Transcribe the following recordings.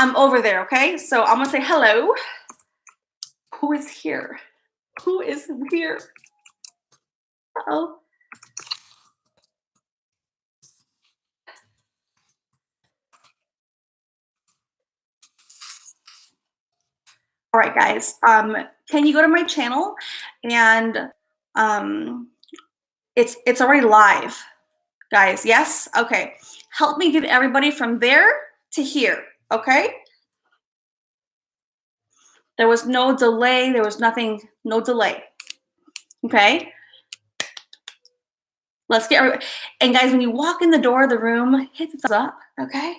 I'm over there, okay? So I'm gonna say hello. Who is here? Who is here? Uh-oh. All right, guys. Can you go to my channel and it's already live, guys. Yes? Okay. Help me get everybody from there to here, okay? There was no delay. There was nothing, no delay. Okay? Let's get everybody. And guys, when you walk in the door of the room, hit the thumbs up, okay?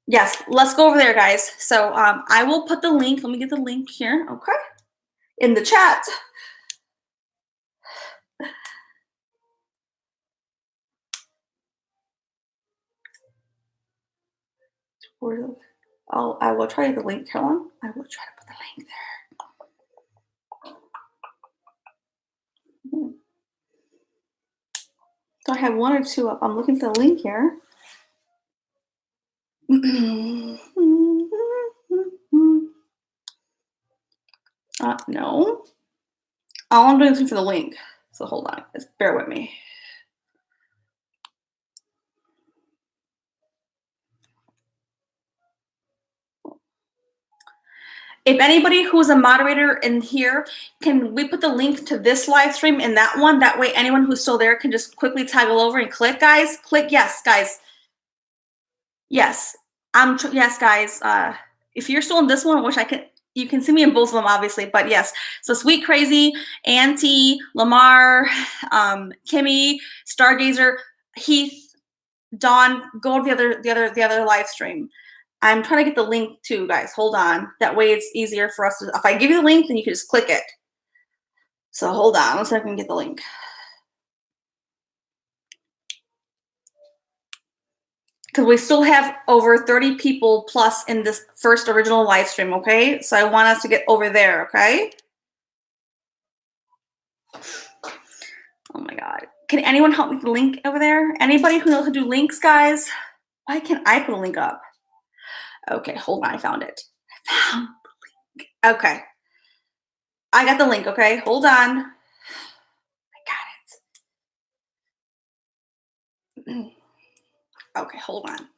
Yes, let's go over there, guys. So I will put the link. Let me get the link here, okay? In the chat. Oh, I will try the link. Hold on. I will try to put the link there. So I have one or two up. I'm looking for the link here. No. All I'm doing is looking for the link. So hold on. Just bear with me. If anybody who's a moderator in here, can we put the link to this live stream in that one? That way anyone who's still there can just quickly toggle over and click, guys. Click yes, guys. Yes. Yes, guys. If you're still in this one, which you can see me in both of them, obviously, but yes. So Sweet Crazy, Auntie, Lamar, Kimmy, Stargazer, Heath, Dawn, go to the other live stream. I'm trying to get the link too, guys. Hold on. That way it's easier for us to, if I give you the link, then you can just click it. So hold on. Let's see if I can get the link. Because we still have over 30 people plus in this first original live stream, okay? So I want us to get over there, okay? Oh my God. Can anyone help me with the link over there? Anybody who knows how to do links, guys? Why can't I put a link up? Okay, hold on. I found it. I found the link. Okay. I got the link, okay? Hold on. I got it. Okay, hold on.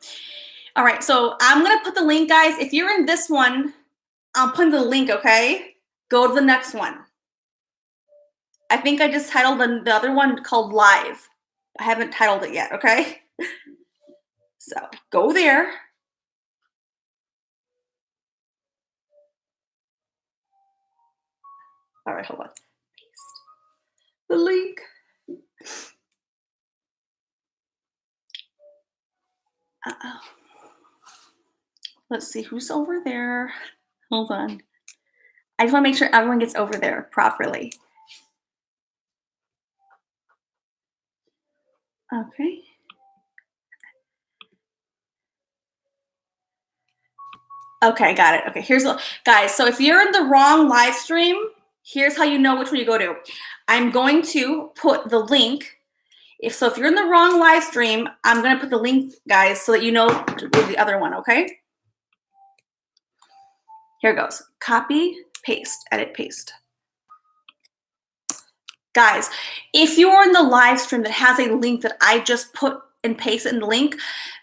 All right, so I'm gonna put the link, guys. If you're in this one, I'm putting the link, okay? Go to the next one. I think I just titled the other one called Live. I haven't titled it yet, okay? So go there. All right, hold on. Paste the link. Uh-oh. Let's see who's over there. Hold on. I just want to make sure everyone gets over there properly. Okay. Okay, got it. Okay, guys, so if you're in the wrong live stream, here's how you know which one you go to. I'm going to put the link. If you're in the wrong live stream, I'm going to put the link, guys, so that you know to go to the other one, okay? Here it goes. Copy, paste, edit, paste. Guys, if you're in the live stream that has a link that I just put and paste in the link,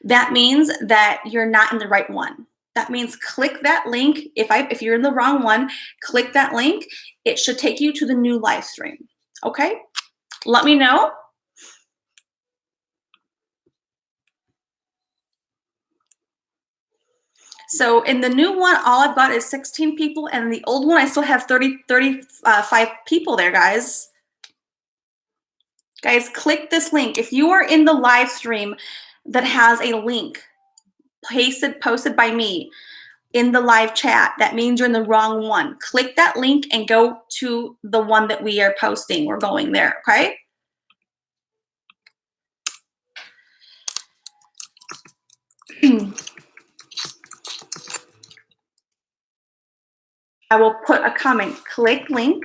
that means that you're not in the right one. That means click that link. If you're in the wrong one, click that link. It should take you to the new live stream. Okay? Let me know. So in the new one, all I've got is 16 people, and the old one, I still have 35 people there, guys. Guys, click this link. If you are in the live stream that has a link posted by me in the live chat, that means you're in the wrong one. Click that link and go to the one that we are posting. We're going there, okay? I will put a comment. Click link.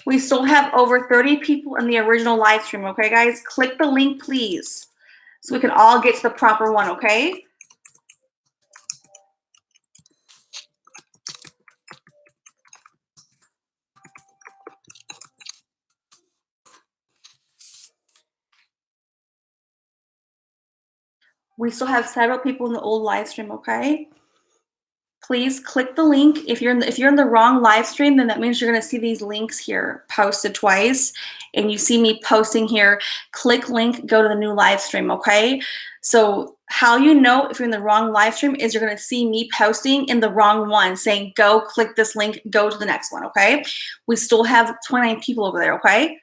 We still have over 30 people in the original live stream, okay, guys? Click the link, please, so we can all get to the proper one, okay? We still have several people in the old live stream, okay? Please click the link. If you're in the wrong live stream, then that means you're going to see these links here posted twice, and you see me posting here. Click link, go to the new live stream, okay? So how you know if you're in the wrong live stream is you're going to see me posting in the wrong one, saying go click this link, go to the next one, okay? We still have 29 people over there, okay?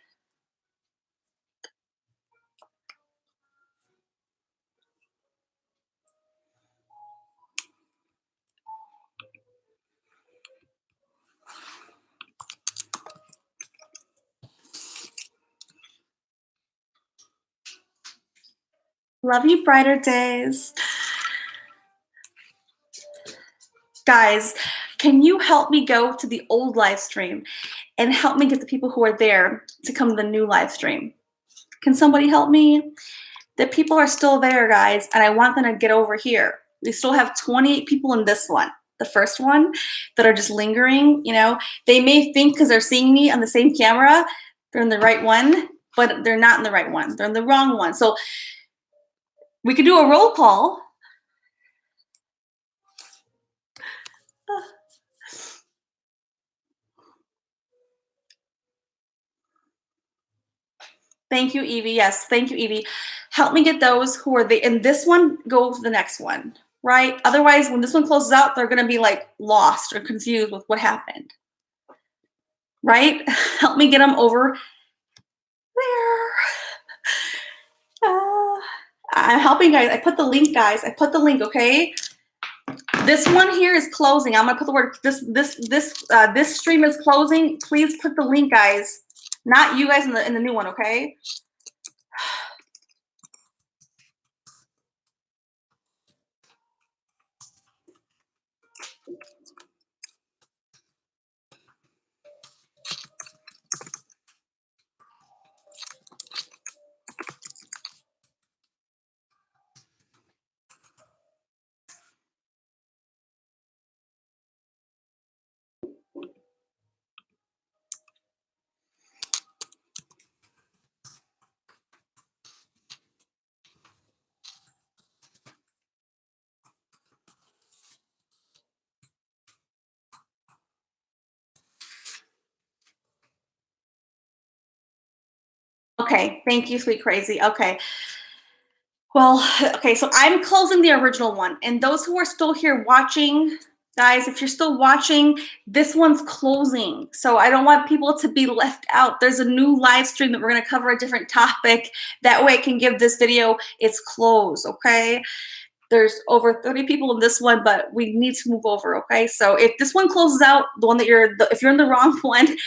Love you, brighter days. Guys, can you help me go to the old live stream and help me get the people who are there to come to the new live stream? Can somebody help me? The people are still there, guys, and I want them to get over here. We still have 28 people in this one, the first one, that are just lingering. You know, they may think because they're seeing me on the same camera, they're in the right one, but they're not in the right one. They're in the wrong one. So we could do a roll call. Thank you, Evie. Yes, thank you, Evie. Help me get those who are in this one, go to the next one, right? Otherwise, when this one closes out, they're going to be like lost or confused with what happened, right? Help me get them over there. I'm helping, guys. I put the link, guys. I put the link, okay? This one here is closing. I'm gonna put the word this stream is closing. Please put the link, guys. Not you guys in the new one, okay? Okay, thank you, sweet crazy. Okay. Well, okay, so I'm closing the original one. And those who are still here watching, guys, if you're still watching, this one's closing. So I don't want people to be left out. There's a new live stream that we're going to cover a different topic. That way I can give this video its close, okay? There's over 30 people in this one, but we need to move over, okay? So if this one closes out, the one that if you're in the wrong one,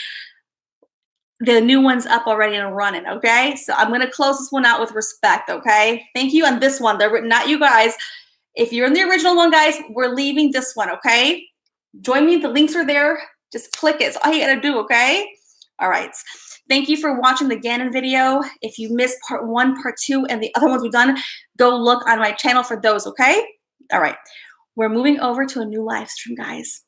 the new one's up already and running, okay? So I'm going to close this one out with respect, okay? Thank you on this one. They're not you guys. If you're in the original one, guys, we're leaving this one, okay? Join me. The links are there. Just click it. It's all you got to do, okay? All right. Thank you for watching the Gannon video. If you missed part 1, part 2, and the other ones we've done, go look on my channel for those, okay? All right. We're moving over to a new live stream, guys.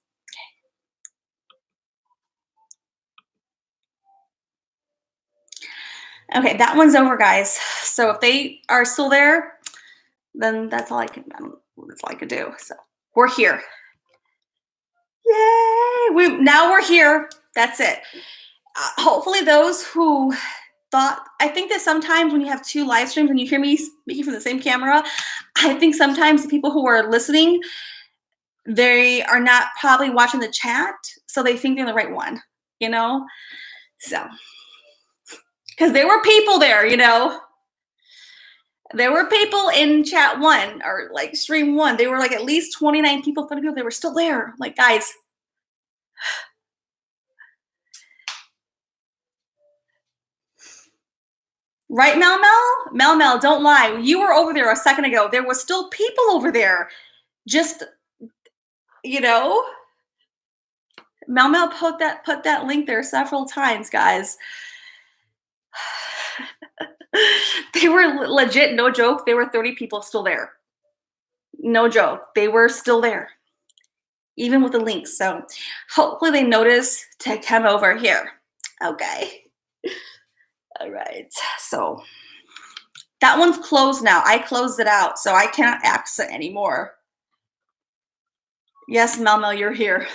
Okay, that one's over, guys. So if they are still there, then that's all I can. That's all I could do. So we're here. Yay! Now we're here. That's it. Hopefully, those who thought, I think that sometimes when you have 2 live streams and you hear me speaking from the same camera, I think sometimes the people who are listening, they are not probably watching the chat, so they think they're the right one. You know, so. Because there were people there, you know. There were people in chat 1 or like stream 1. They were like at least 29 people, 30 people. They were still there. Like, guys. Right, Mel Mel? Mel Mel, don't lie. You were over there a second ago. There were still people over there. Just, you know. Mel Mel put that link there several times, guys. They were legit, no joke. There were 30 people still there. No joke. They were still there, even with the links. So hopefully they notice to come over here. Okay. All right. So that one's closed now. I closed it out, so I cannot access it anymore. Yes, Mel Mel, you're here.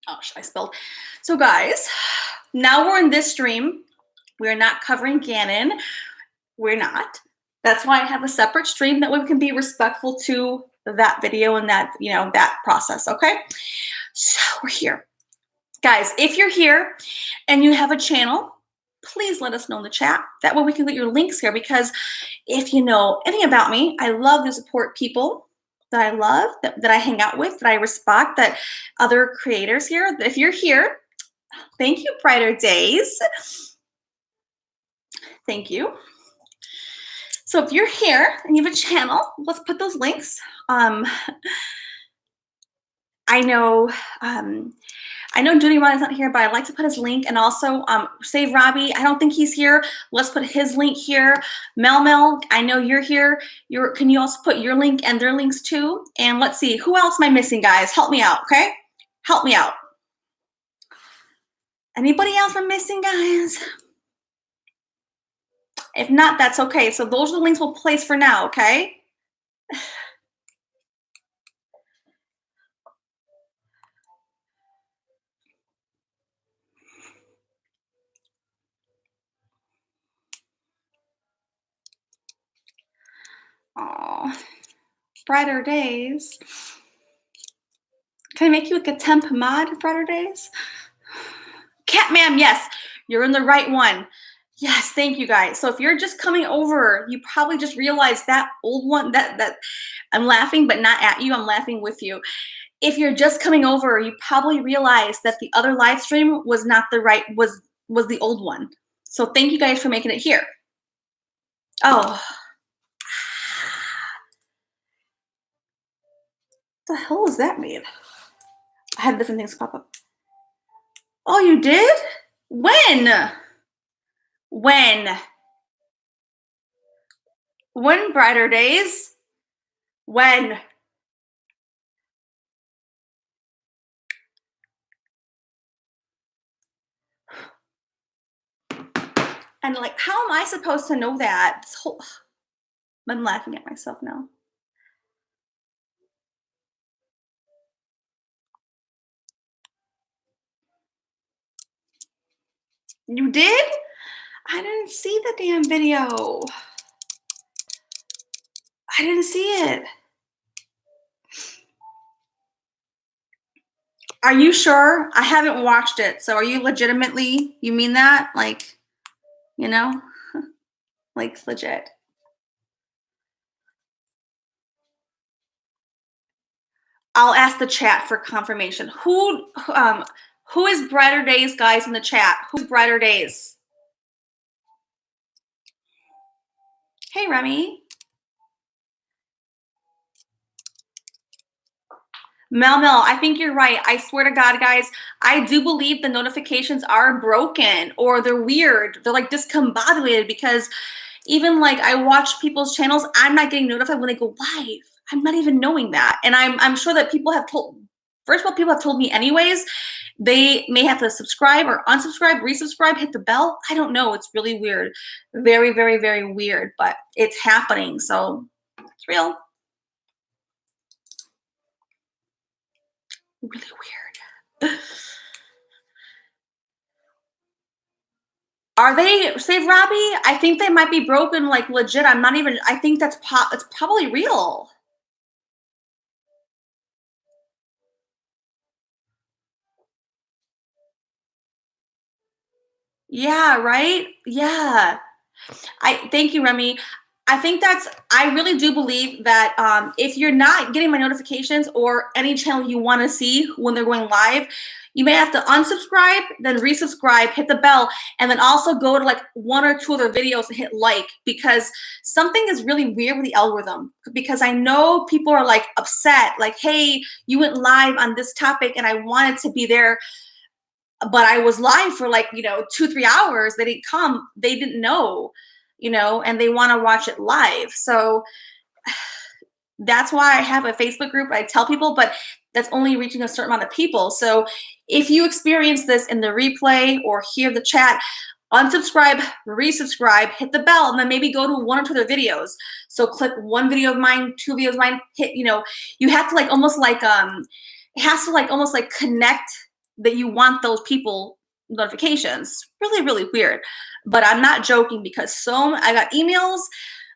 Oh, I spelled. So guys, now we're in this stream. We're not covering Ganon. We're not. That's why I have a separate stream. That way we can be respectful to that video and that, you know, that process, okay? So we're here. Guys, if you're here and you have a channel, please let us know in the chat. That way we can get your links here, because if you know anything about me, I love to support people that I love, that I hang out with, that I respect, that other creators here. If you're here, thank you, Brighter Days. Thank you. So if you're here and you have a channel, let's put those links. I know Judy Ron is not here, but I'd like to put his link, and also Save Robbie. I don't think he's here. Let's put his link here. Mel Mel, I know you're here. Can you also put your link and their links too? And let's see, who else am I missing, guys? Help me out, okay? Help me out. Anybody else I'm missing, guys? If not, that's okay. So those are the links we'll place for now, okay? Oh, Brighter Days. Can I make you like a temp mod, Brighter Days? Catman, yes, you're in the right one. Yes, thank you guys. So if you're just coming over, you probably just realized that old one, that I'm laughing, but not at you, I'm laughing with you. If you're just coming over, you probably realized that the other live stream was not the right, was the old one. So thank you guys for making it here. Oh. What the hell does that mean? I had different things pop up. Oh, you did? When? When? When, Brighter Days? When? And like, how am I supposed to know that? This whole, I'm laughing at myself now. You did? I didn't see the damn video. I didn't see it. Are you sure? I haven't watched it. So are you legitimately, you mean that? Like, you know, like legit. I'll ask the chat for confirmation. Who is Brighter Days, guys, in the chat? Who's Brighter Days? Hey, Remy. Mel, I think you're right. I swear to God, guys, I do believe the notifications are broken or they're weird. They're like discombobulated, because even like I watch people's channels, I'm not getting notified when they go live. I'm not even knowing that. And I'm sure that people have told, first of all, people have told me anyways, they may have to subscribe or unsubscribe, resubscribe, hit the bell. I don't know. It's really weird. Very, very, very weird, but it's happening. So it's real. Really weird. Are they, Save Robbie? I think they might be broken, like legit. I'm not even, I think that's it's probably real. Yeah, right? Yeah. Thank you, Remy. I think I really do believe that if you're not getting my notifications or any channel you want to see when they're going live, you may have to unsubscribe, then resubscribe, hit the bell, and then also go to like 1 or 2 other videos and hit like, because something is really weird with the algorithm. Because I know people are like upset, like, hey, you went live on this topic and I wanted to be there, but I was live for like, 2-3 hours. They didn't come, they didn't know, and they want to watch it live. So that's why I have a Facebook group. I tell people, but that's only reaching a certain amount of people. So if you experience this in the replay or hear the chat, unsubscribe, resubscribe, hit the bell, and then maybe go to 1 or 2 other videos. So click 1 video of mine, 2 videos of mine, hit, you have to like almost like, it has to like almost like connect that you want those people notifications. Really, really weird. But I'm not joking, because I got emails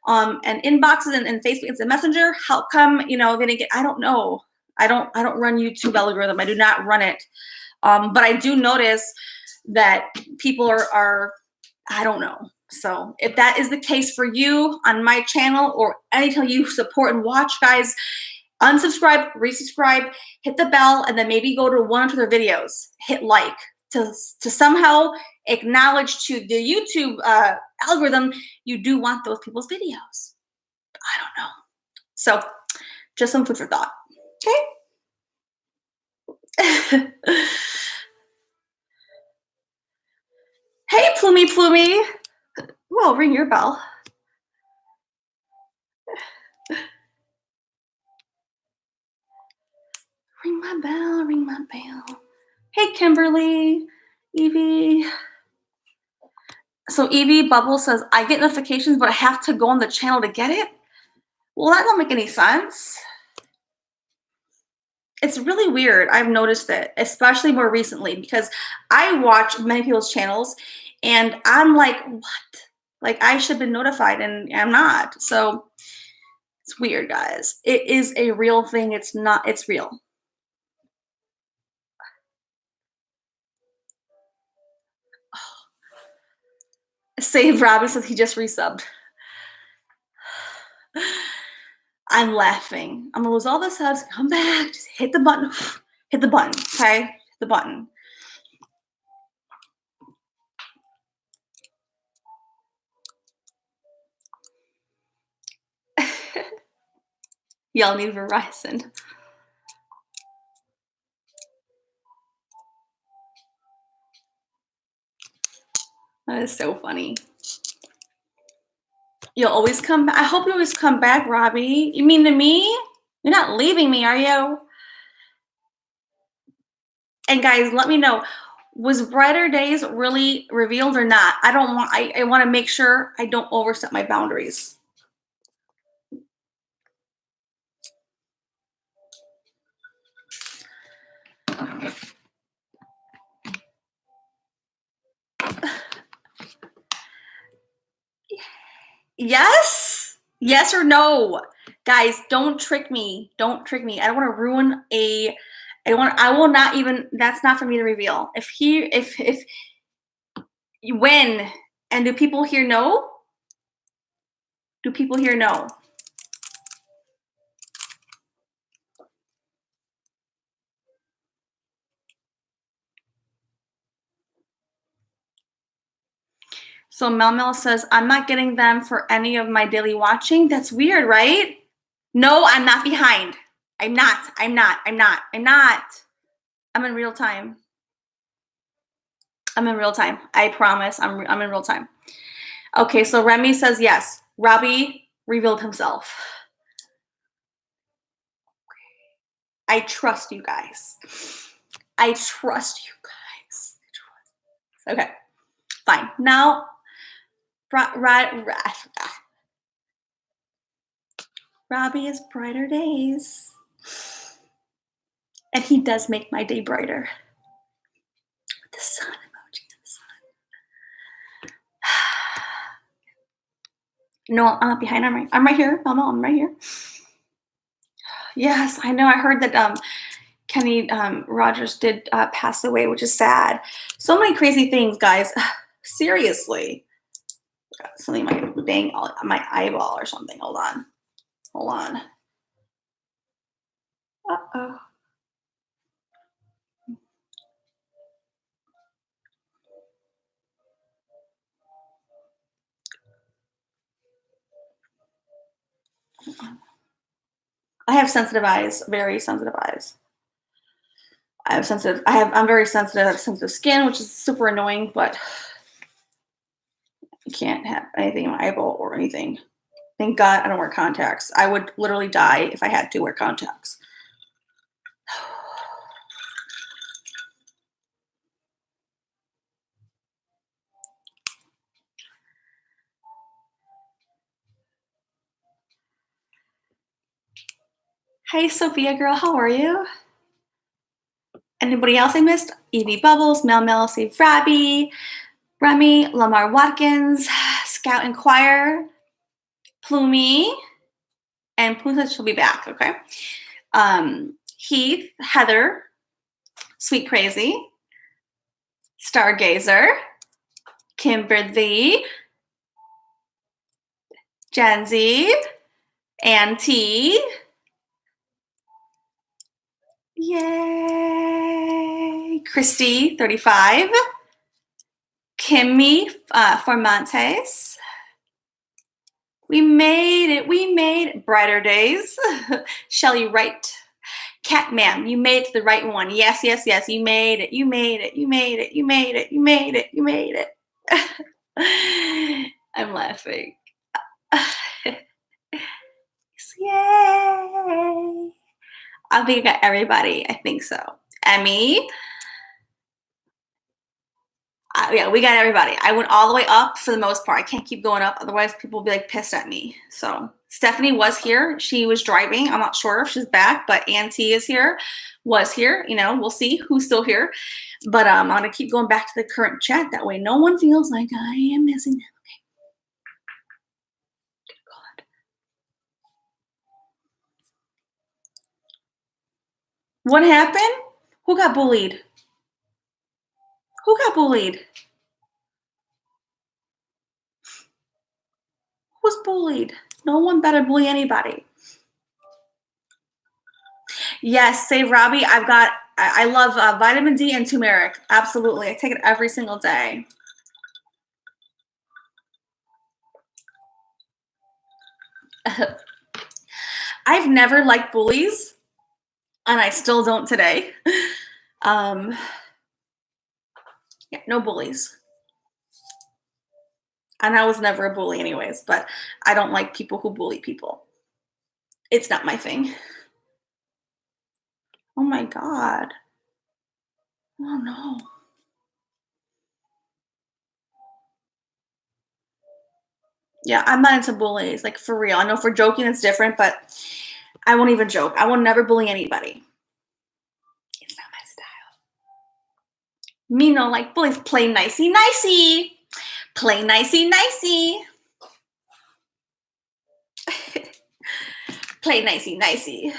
and inboxes and Facebook Instant Messenger. How come, they didn't get, I don't know. I don't run YouTube algorithm. I do not run it. But I do notice that people are I don't know. So if that is the case for you on my channel or any channel you support and watch, guys, unsubscribe, resubscribe, hit the bell, and then maybe go to 1 or 2 other videos, hit like to somehow acknowledge to the YouTube algorithm you do want those people's videos. I don't know. So just some food for thought. Okay. Hey, Plumey. Well, ring your bell. Ring my bell. Hey, Kimberly, Evie. So Evie Bubble says, I get notifications, but I have to go on the channel to get it. Well, that don't make any sense. It's really weird. I've noticed it, especially more recently, because I watch many people's channels and I'm like, what? Like, I should have been notified and I'm not. So it's weird, guys. It is a real thing. It's not, it's real. Save Robbie says he just resubbed. I'm laughing. I'm gonna lose all the subs. Come back. Just hit the button. Hit the button. Okay? Hit the button. Y'all need Verizon. That is so funny. You'll always come back. I hope you always come back, Robbie. You mean to me? You're not leaving me, are you? And guys, let me know. Was Brighter Days really revealed or not? I want to make sure I don't overstep my boundaries. Yes? Yes or no? Guys, don't trick me. Don't trick me. I don't want to ruin I will not even, that's not for me to reveal. When, and do people here know? Do people here know? So Mel says, I'm not getting them for any of my daily watching. That's weird, right? No, I'm not behind. I'm not. I'm in real time. I promise. I'm in real time. Okay, so Remy says yes. Robbie revealed himself. I trust you guys. Okay, fine. Now, Robbie is Brighter Days. And he does make my day brighter. With the sun emoji. No, I'm not behind. I'm right here. Mama, I'm right here. Yes, I know. I heard that Kenny Rogers did pass away, which is sad. So many crazy things, guys. Seriously. Got something might bang my eyeball or something. Hold on. Hold on. Uh-oh. I have sensitive eyes, very sensitive eyes. I'm very sensitive. I have sensitive skin, which is super annoying, but I can't have anything in my eyeball or anything. Thank God I don't wear contacts. I would literally die if I had to wear contacts. Hey, Sophia girl, how are you? Anybody else I missed? Evie Bubbles, Mel Mel, Save Rabby, Remy, Lamar Watkins, Scout Inquire, Plumie, and Plume said she'll be back, okay? Heath, Heather, Sweet Crazy, Stargazer, Kimberly, Janzi, Auntie, yay, Christy, 35, Kimmy, Formantes, we made it, Brighter Days, Shelly Wright, Catman, you made it to the right one, yes, you made it, you made it. I'm laughing. Yay! I think I got everybody. I think so. Emmy. Yeah, we got everybody. I went all the way up for the most part. I can't keep going up. Otherwise, people will be like pissed at me. So Stephanie was here. She was driving. I'm not sure if she's back, but Auntie is here, was here. You know, we'll see who's still here. But I'm going to keep going back to the current chat. That way no one feels like I am missing them. What happened? Who got bullied? Who got bullied? Who's bullied? No one better bully anybody. Yes, Save Robbie. I love vitamin D and turmeric. Absolutely. I take it every single day. I've never liked bullies, and I still don't today. Yeah, no bullies. And I was never a bully anyways, but I don't like people who bully people. It's not my thing. Oh my God. Oh no. Yeah, I'm not into bullies, like for real. I know for joking it's different, but I won't even joke. I will never bully anybody. It's not my style. Me no like bullies. Play nicey nicey. Play nicey nicey. Play nicey nicey.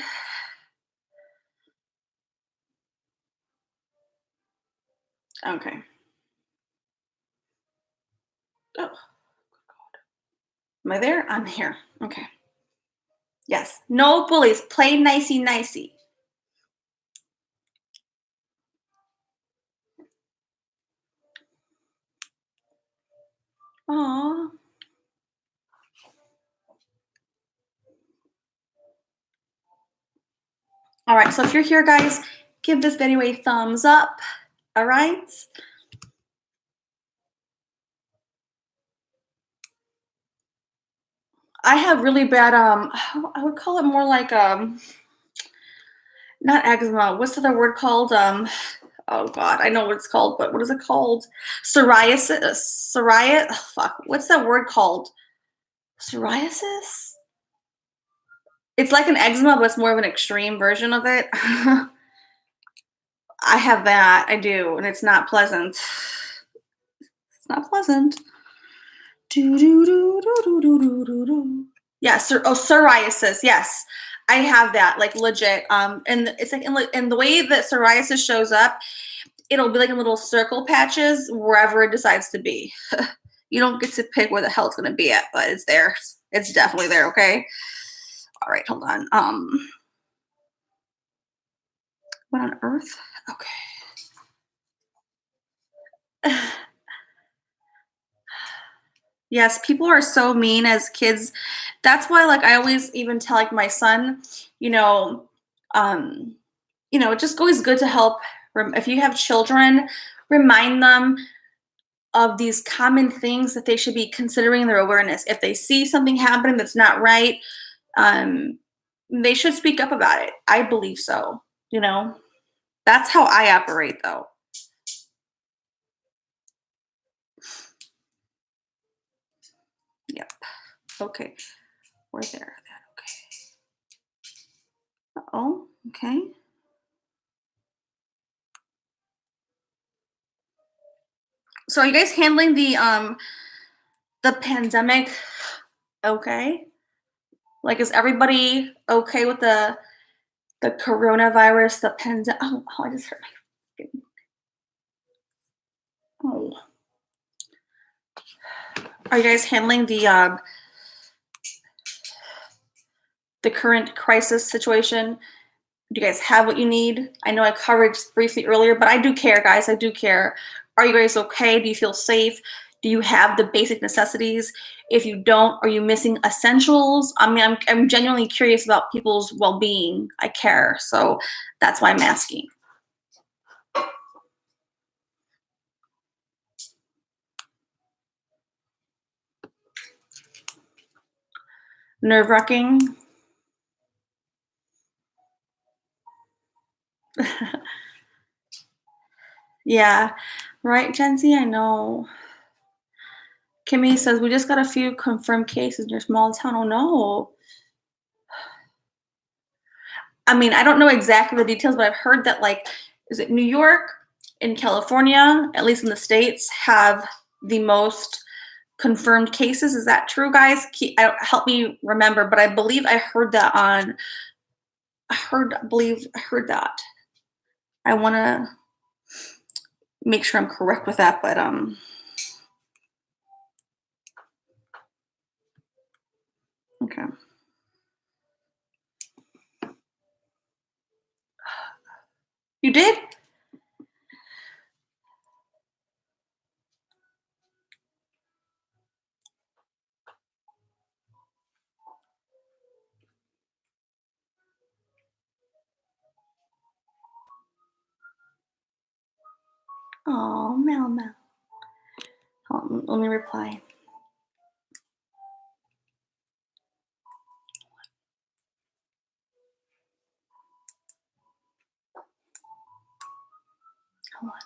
Okay. Oh, God. Am I there? I'm here. Okay. Yes. No bullies. Play nicey nicey. Aww. All right. So if you're here, guys, give this video a thumbs up. All right. I have really bad, I would call it more like, not eczema. What's the other word called? Oh God, I know what it's called, but what is it called? Psoriasis, fuck, what's that word called? Psoriasis? It's like an eczema, but it's more of an extreme version of it. I have that, I do, and it's not pleasant. It's not pleasant. Yeah, psoriasis, yes. I have that, like legit. And it's like in the way that psoriasis shows up, it'll be like in little circle patches wherever it decides to be. You don't get to pick where the hell it's gonna be at, but it's there. It's definitely there, okay? All right, hold on. What on earth? Okay. Yes, people are so mean as kids. That's why, like, I always even tell like my son, you know, um, it's just always good to help. If you have children, remind them of these common things that they should be considering their awareness. If they see something happening that's not right, um, they should speak up about it. I believe so. You know, that's how I operate, though. Yep. Okay. We're there. Okay. Oh, okay. So are you guys handling the pandemic okay? Like, is everybody okay with the coronavirus, the pandemic? Oh, I just hurt my oh. Are you guys handling the current crisis situation? Do you guys have what you need? I know I covered briefly earlier, but I do care, guys. I do care. Are you guys okay? Do you feel safe? Do you have the basic necessities? If you don't, are you missing essentials? I mean, I'm genuinely curious about people's well-being. I care, so that's why I'm asking. Nerve-wracking. Yeah, right, Gen Z. I know. Kimmy says we just got a few confirmed cases in your small town. Oh no. I mean, I don't know exactly the details, but I've heard that like, is it New York and California, at least in the states, have the most confirmed cases. Is that true, guys? Help me remember, but I believe I heard that on. I heard that. I want to make sure I'm correct with that, but okay. You did? Oh, Mel, Mel. Let me reply. Hold on.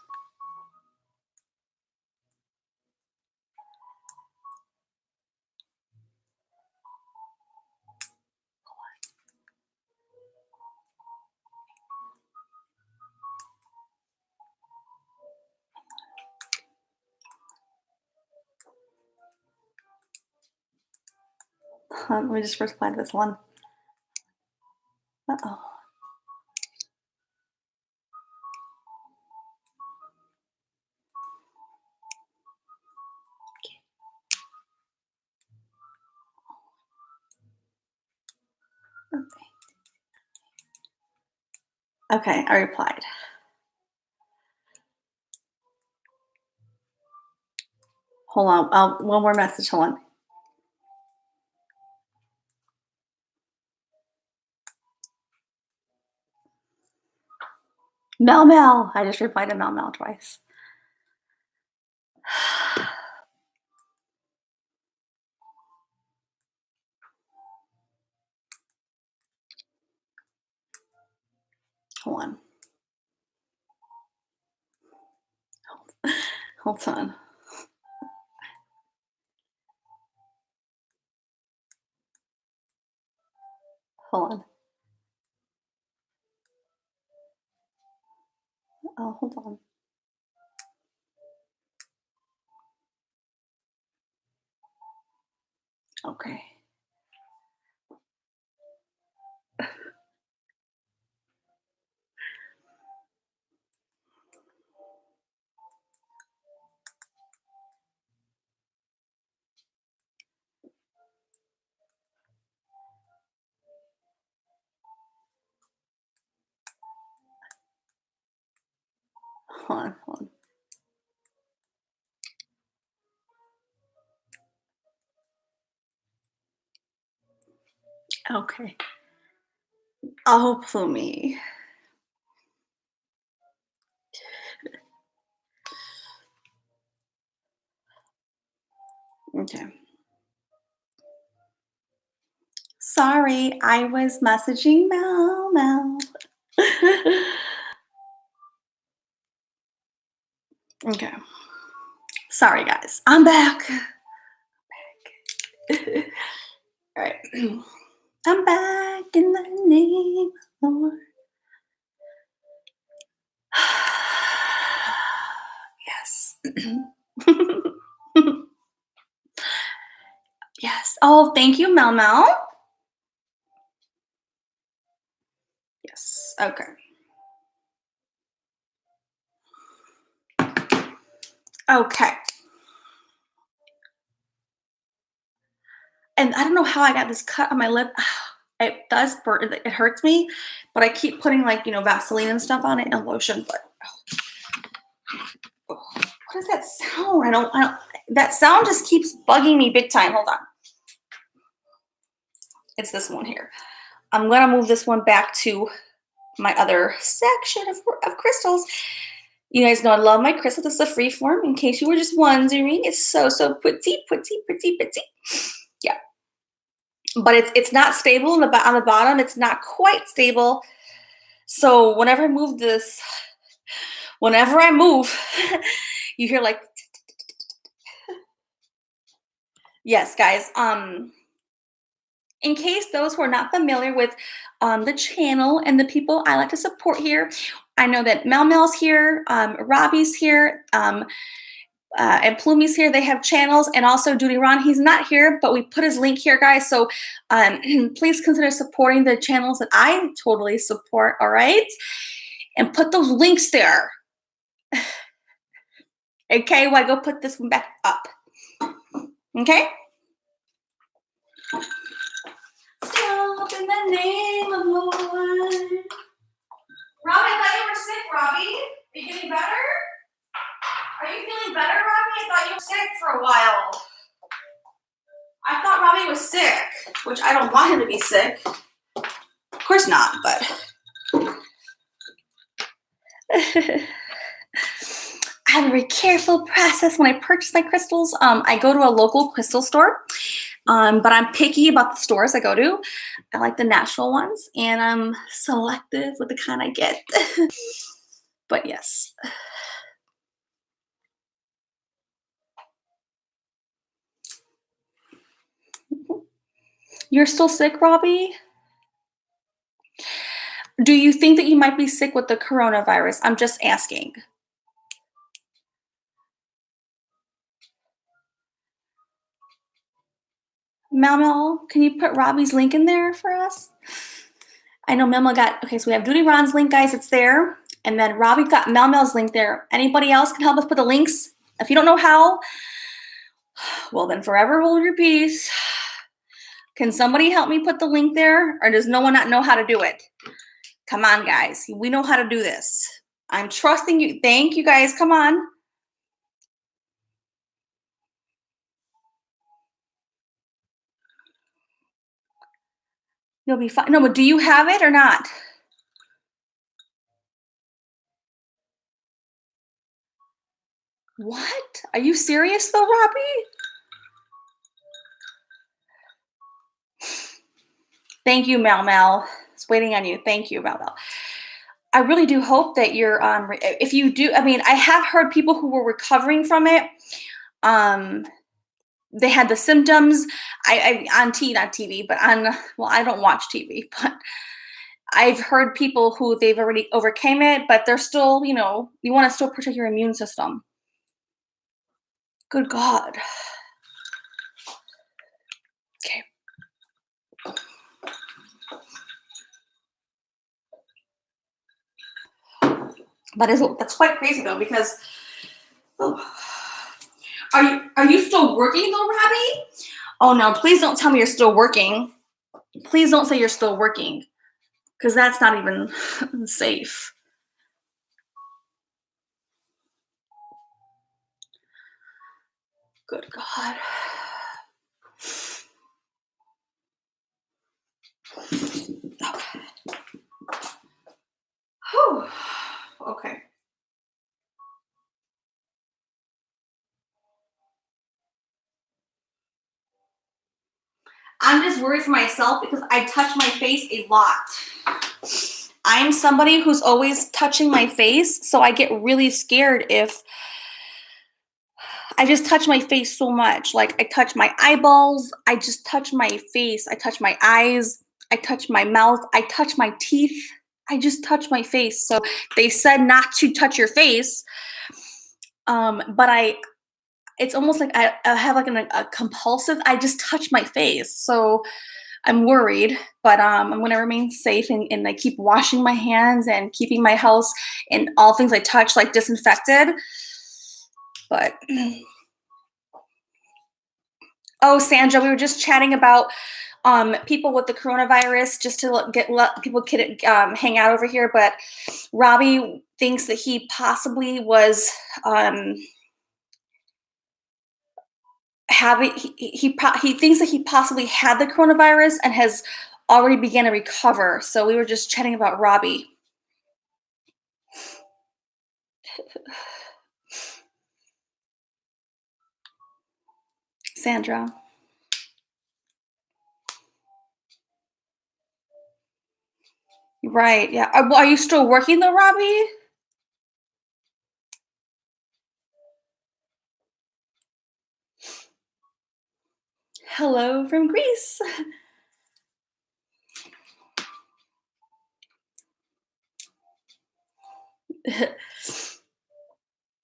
Let me just reply to this one. Uh-oh. Okay, I replied. Hold on. One more message. Hold on. Mel Mel. I just replied to Mel Mel twice. Hold on. Hold on. Hold on. Oh, hold on. Okay. Okay. Oh, Plumie. Okay. Sorry, I was messaging Mel. Okay. Sorry, guys. I'm back. All right. I'm back in the name of the Lord. Yes. Yes. Oh, thank you, Mel. Yes. Okay. Okay. And I don't know how I got this cut on my lip. It does burn. It hurts me, but I keep putting like Vaseline and stuff on it and lotion. But what is that sound? I don't. That sound just keeps bugging me big time. Hold on. It's this one here. I'm gonna move this one back to my other section of crystals. You guys know I love my crystal. This is a free form. In case you were just wondering, it's so pretty. Yeah, but it's not stable on the bottom. It's not quite stable. So whenever I move, you hear like, yes, guys. In case those who are not familiar with the channel and the people I like to support here, I know that Mel's here, Robbie's here, and Plumie's here. They have channels, and also Duty Ron. He's not here, but we put his link here, guys. So please consider supporting the channels that I totally support. All right, and put those links there. Okay, well, I go put this one back up. Okay. Stop in the name of Lord. Robbie, I thought you were sick, Robbie. Are you getting better? Are you feeling better, Robbie? I thought you were sick for a while. I thought Robbie was sick, which I don't want him to be sick. Of course not, but. I have a very careful process when I purchase my crystals. I go to a local crystal store, but I'm picky about the stores I go to. I like the natural ones, and I'm selective with the kind I get. But yes. You're still sick, Robbie? Do you think that you might be sick with the coronavirus? I'm just asking. Mel, can you put Robbie's link in there for us? I know Mel got, okay, so we have Duty Ron's link, guys, it's there. And then Robbie got Mel's link there. Anybody else can help us put the links? If you don't know how, well, then forever hold your peace. Can somebody help me put the link there? Or does no one not know how to do it? Come on, guys. We know how to do this. I'm trusting you. Thank you, guys. Come on. You'll be fine. No, but do you have it or not? What? Are you serious though, Robbie? Thank you, Mel. It's waiting on you. Thank you, Mel. I really do hope that you're if you do, I mean, I have heard people who were recovering from it. They had the symptoms. I on not TV, but well, I don't watch TV, but I've heard people who they've already overcame it, but they're still, you want to still protect your immune system. Good God. Okay. But that's quite crazy though, because are you still working though, Robbie? Oh no, please don't tell me you're still working. Please don't say you're still working, because that's not even safe. Good God. I'm just worried for myself because I touch my face a lot. I'm somebody who's always touching my face, so I get really scared if I just touch my face so much. Like I touch my eyeballs, I just touch my face, I touch my eyes, I touch my mouth, I touch my teeth. I just touch my face. So they said not to touch your face. But it's almost like I have like a compulsive, I just touch my face. So I'm worried, but I'm going to remain safe and I keep washing my hands and keeping my house and all things I touch like disinfected. But oh, Sandra, we were just chatting about people with the coronavirus just to let people hang out over here. But Robbie thinks that he possibly was having he thinks that he possibly had the coronavirus and has already began to recover. So we were just chatting about Robbie. Sandra. Right. Yeah. Are you still working though, Robbie? Hello from Greece.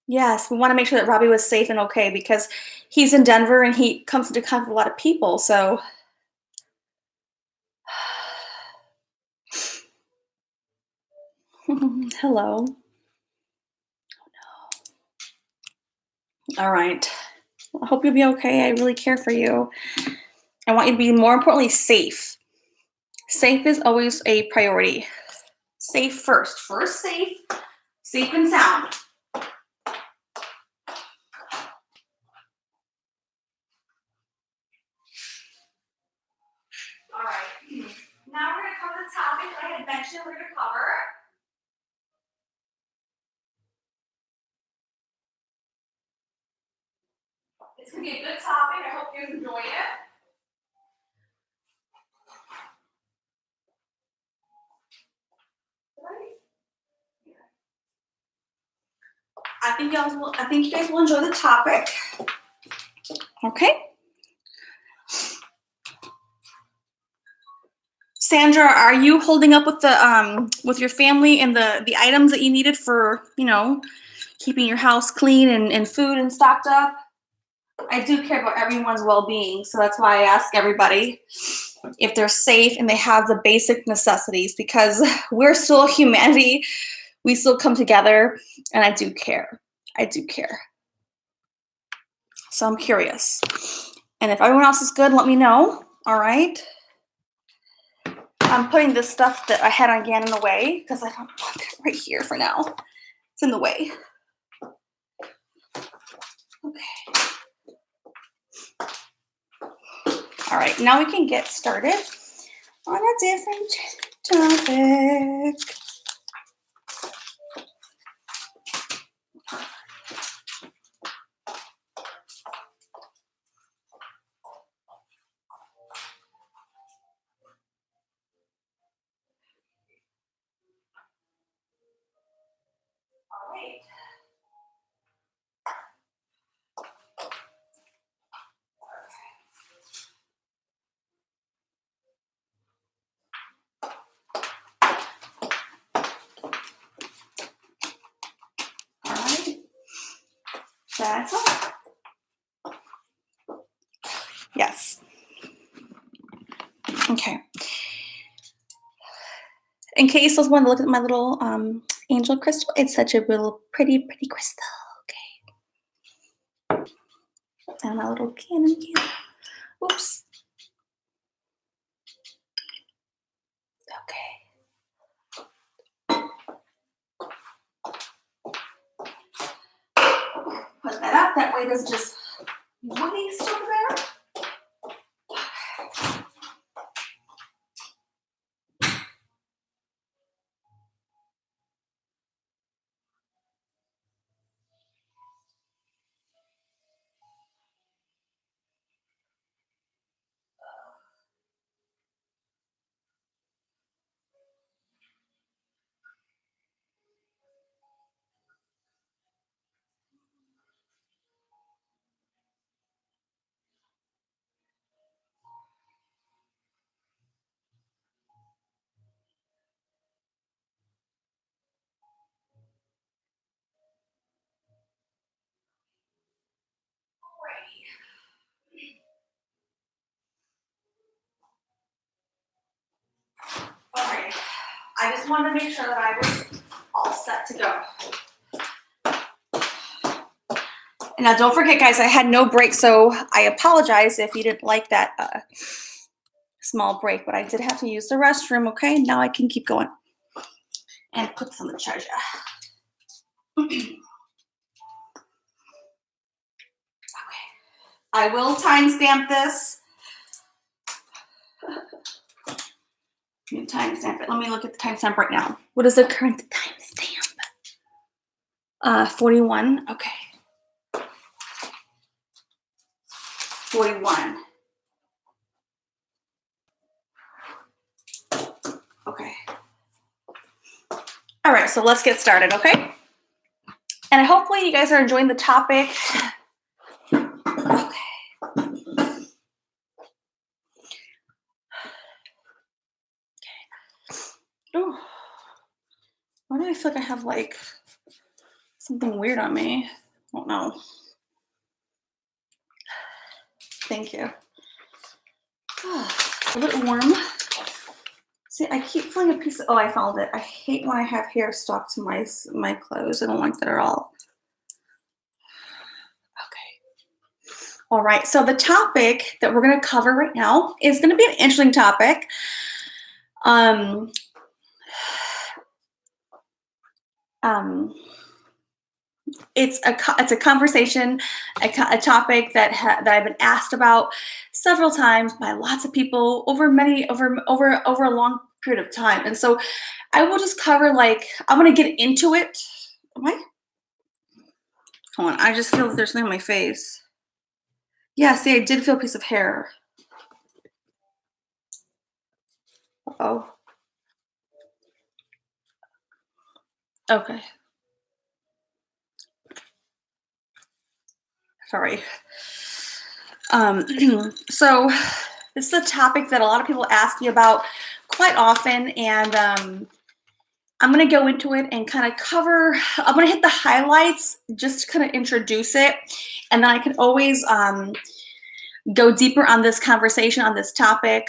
Yes, we want to make sure that Robbie was safe and okay because he's in Denver and he comes into contact with a lot of people. So, hello. All right. I hope you'll be okay. I really care for you. I want you to be, more importantly, safe. Safe is always a priority. Safe first. First, safe. Safe and sound. All right. Now we're going to cover the topic that I had mentioned we're going to cover. It's going to be a good topic. I hope you enjoy it. I think you guys will enjoy the topic. Okay. Sandra, are you holding up with your family and the items that you needed for, keeping your house clean and food and stocked up? I do care about everyone's well-being, so that's why I ask everybody if they're safe and they have the basic necessities because we're still humanity. We still come together, and I do care. I do care. So I'm curious. And if everyone else is good, let me know. All right. I'm putting this stuff that I had on Gannon away because I don't want it right here for now. It's in the way. Okay. All right, now we can get started on a different topic. All right. All right. That's all. Yes. Okay. In case I was wanting to look at my little angel crystal, it's such a little pretty crystal. Okay. And my little Gannon candle. Oops. Okay. Put that up. That way it doesn't just waste over there. wanted to make sure that I was all set to go. And now don't forget, guys, I had no break, so I apologize if you didn't like that small break, but I did have to use the restroom, okay? Now I can keep going. And put this on the charger. Okay. I will timestamp this. Timestamp it. Let me look at the timestamp right now. What is the current timestamp? 41. Okay. 41. Okay. All right, so let's get started, okay? And hopefully you guys are enjoying the topic. Okay. Oh, why do I feel like I have like something weird on me? I don't know. Thank you. A little warm. See, I keep feeling a piece of, oh, I found it. I hate when I have hair stuck to my clothes. I don't like that at all. Okay. All right, so the topic that we're gonna cover right now is gonna be an interesting topic. It's a conversation, a topic that I've been asked about several times by lots of people over a long period of time, and so I will just cover, like, I'm gonna get into it. Hold on, I just feel that there's something on my face. Yeah, see, I did feel a piece of hair. Oh. Okay. Sorry. So this is a topic that a lot of people ask me about quite often, and I'm going to go into it and kind of cover, I'm going to hit the highlights just to kind of introduce it, and then I can always go deeper on this conversation, on this topic,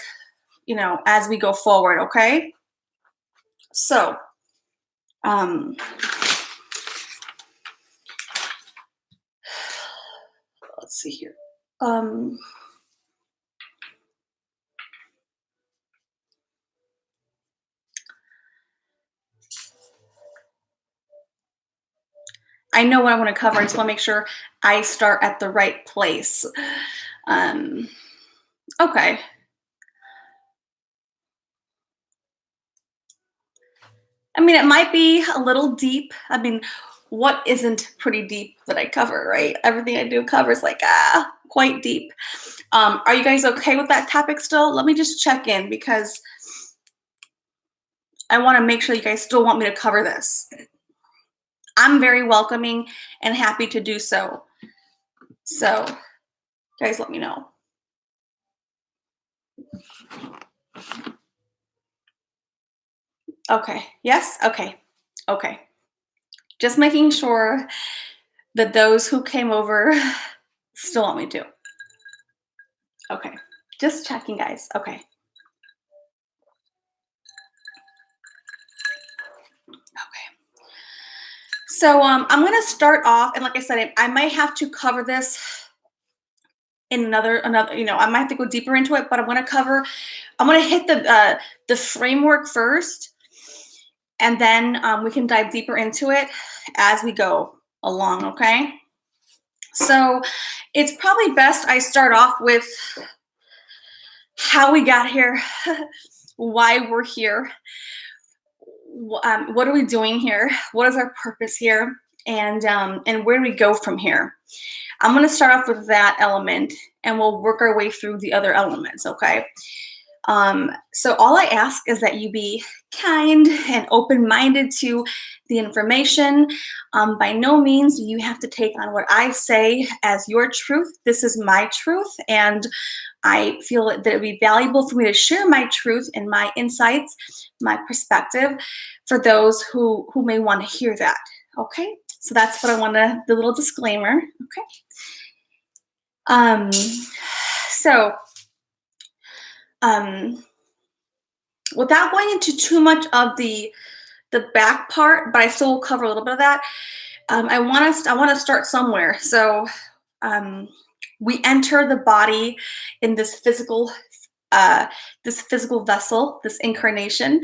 you know, as we go forward, okay? So, let's see here. I know what I want to cover. I just want to make sure I start at the right place. Okay. I mean, it might be a little deep. I mean, what isn't pretty deep that I cover, right? Everything I do covers like, quite deep. Are you guys okay with that topic still? Let me just check in because I want to make sure you guys still want me to cover this. I'm very welcoming and happy to do so. So, guys, let me know. Okay. Yes? Okay. Okay. Just making sure that those who came over still want me to. Okay. Just checking, guys. Okay. So I'm going to start off, and like I said, I might have to cover this in another, you know, I might have to go deeper into it, but I'm going to hit the framework first, and then we can dive deeper into it as we go along, okay? So it's probably best I start off with how we got here, why we're here, what are we doing here, what is our purpose here, and where do we go from here. I'm going to start off with that element, and we'll work our way through the other elements, okay? So all I ask is that you be kind and open-minded to the information. By no means do you have to take on what I say as your truth. This is my truth, and I feel that it would be valuable for me to share my truth and my insights, my perspective, for those who may want to hear that, okay? So that's what I want to, the little disclaimer, okay? Without going into too much of the the back part, but I still will cover a little bit of that. I want to start somewhere. So we enter the body in this physical vessel, this incarnation.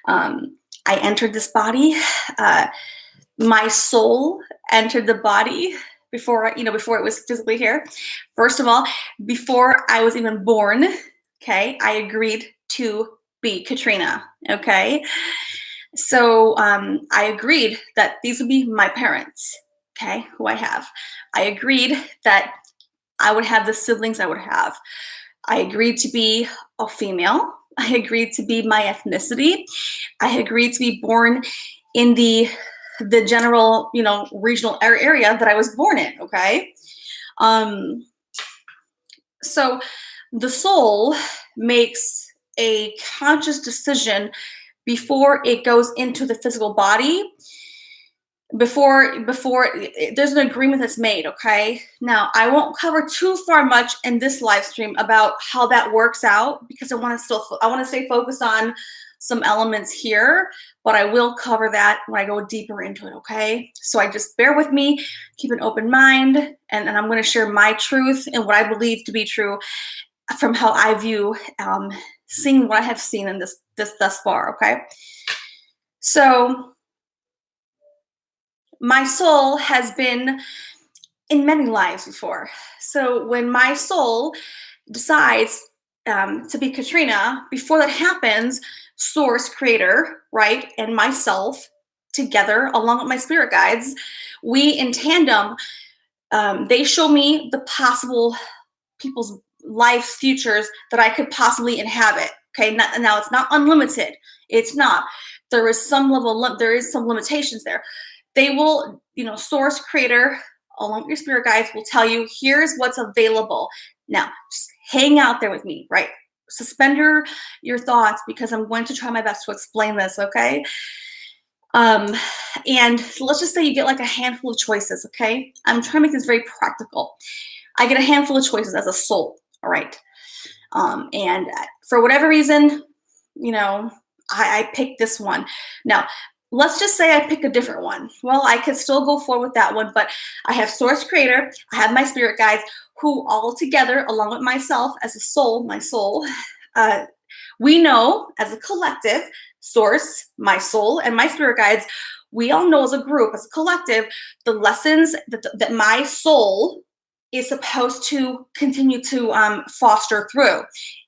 I entered this body. My soul entered the body before it was physically here. First of all, before I was even born, okay, I agreed to be Katrina. Okay, so I agreed that these would be my parents. Okay, who I have. I agreed that I would have the siblings I would have. I agreed to be a female. I agreed to be my ethnicity. I agreed to be born in the general, regional area that I was born in. Okay. So the soul makes a conscious decision before it goes into the physical body, before there's an agreement that's made. Okay, now I won't cover too far much in this live stream about how that works out, because I want to stay focused on some elements here, but I will cover that when I go deeper into it. Okay, so I just bear with me, keep an open mind, and I'm going to share my truth and what I believe to be true from how I view seeing what I have seen in this thus far. Okay, so my soul has been in many lives before. So when my soul decides to be Katrina, before that happens, Source, Creator, right, and myself together, along with my spirit guides, we in tandem, they show me the possible people's life futures that I could possibly inhabit. Okay, now it's not unlimited. It's not. There is some limitations there. They will, Source, Creator, along with your spirit guides, will tell you, here's what's available. Now, just hang out there with me, right? Suspend your thoughts, because I'm going to try my best to explain this, okay? And let's just say you get like a handful of choices, okay? I'm trying to make this very practical. I get a handful of choices as a soul, all right? And for whatever reason, I picked this one. Now, let's just say I pick a different one. Well, I could still go forward with that one, but I have Source, Creator, I have my spirit guides, who all together, along with myself as a soul, my soul, we know as a collective, Source, my soul, and my spirit guides, we all know as a group, as a collective, the lessons that my soul is supposed to continue to foster through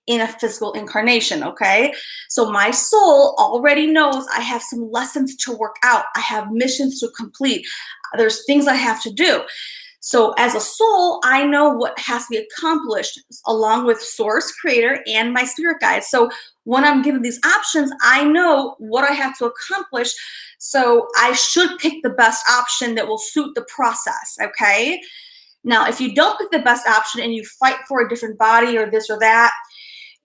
in a physical incarnation. Okay, so my soul already knows I have some lessons to work out. I have missions to complete. There's things I have to do. So as a soul, I know what has to be accomplished, along with Source, Creator, and my spirit guides. So when I'm given these options, I know what I have to accomplish. So I should pick the best option that will suit the process. Okay, now if you don't pick the best option and you fight for a different body or this or that,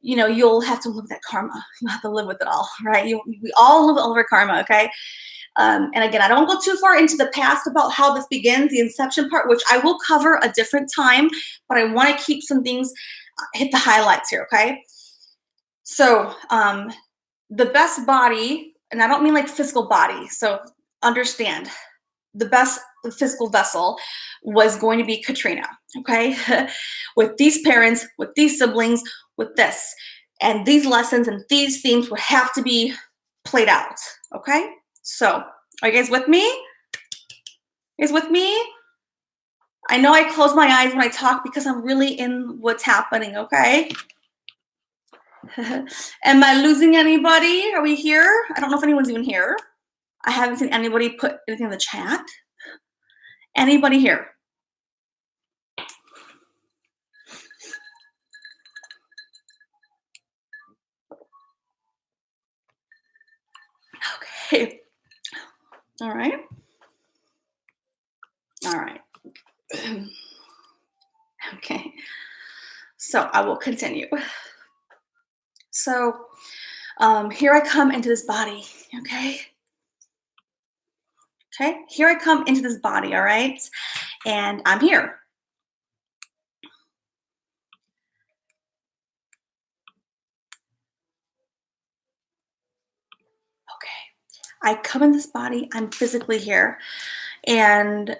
you'll have to live with that karma. You'll have to live with it all, right? We all live over karma, okay? And again, I don't go too far into the past about how this begins, the inception part, which I will cover a different time, but I want to keep some things, hit the highlights here, okay? So the best body, and I don't mean like physical body, so understand, the best physical vessel was going to be Katrina, okay? With these parents, with these siblings, with this. And these lessons and these themes would have to be played out, okay? So, are you guys with me? You guys with me? I know I close my eyes when I talk because I'm really in what's happening, okay? Am I losing anybody? Are we here? I don't know if anyone's even here. I haven't seen anybody put anything in the chat. Anybody here? Okay. All right. All right. Okay. So I will continue. So here I come into this body, okay? Okay, here I come into this body, all right? And I'm here. Okay, I come in this body, I'm physically here. And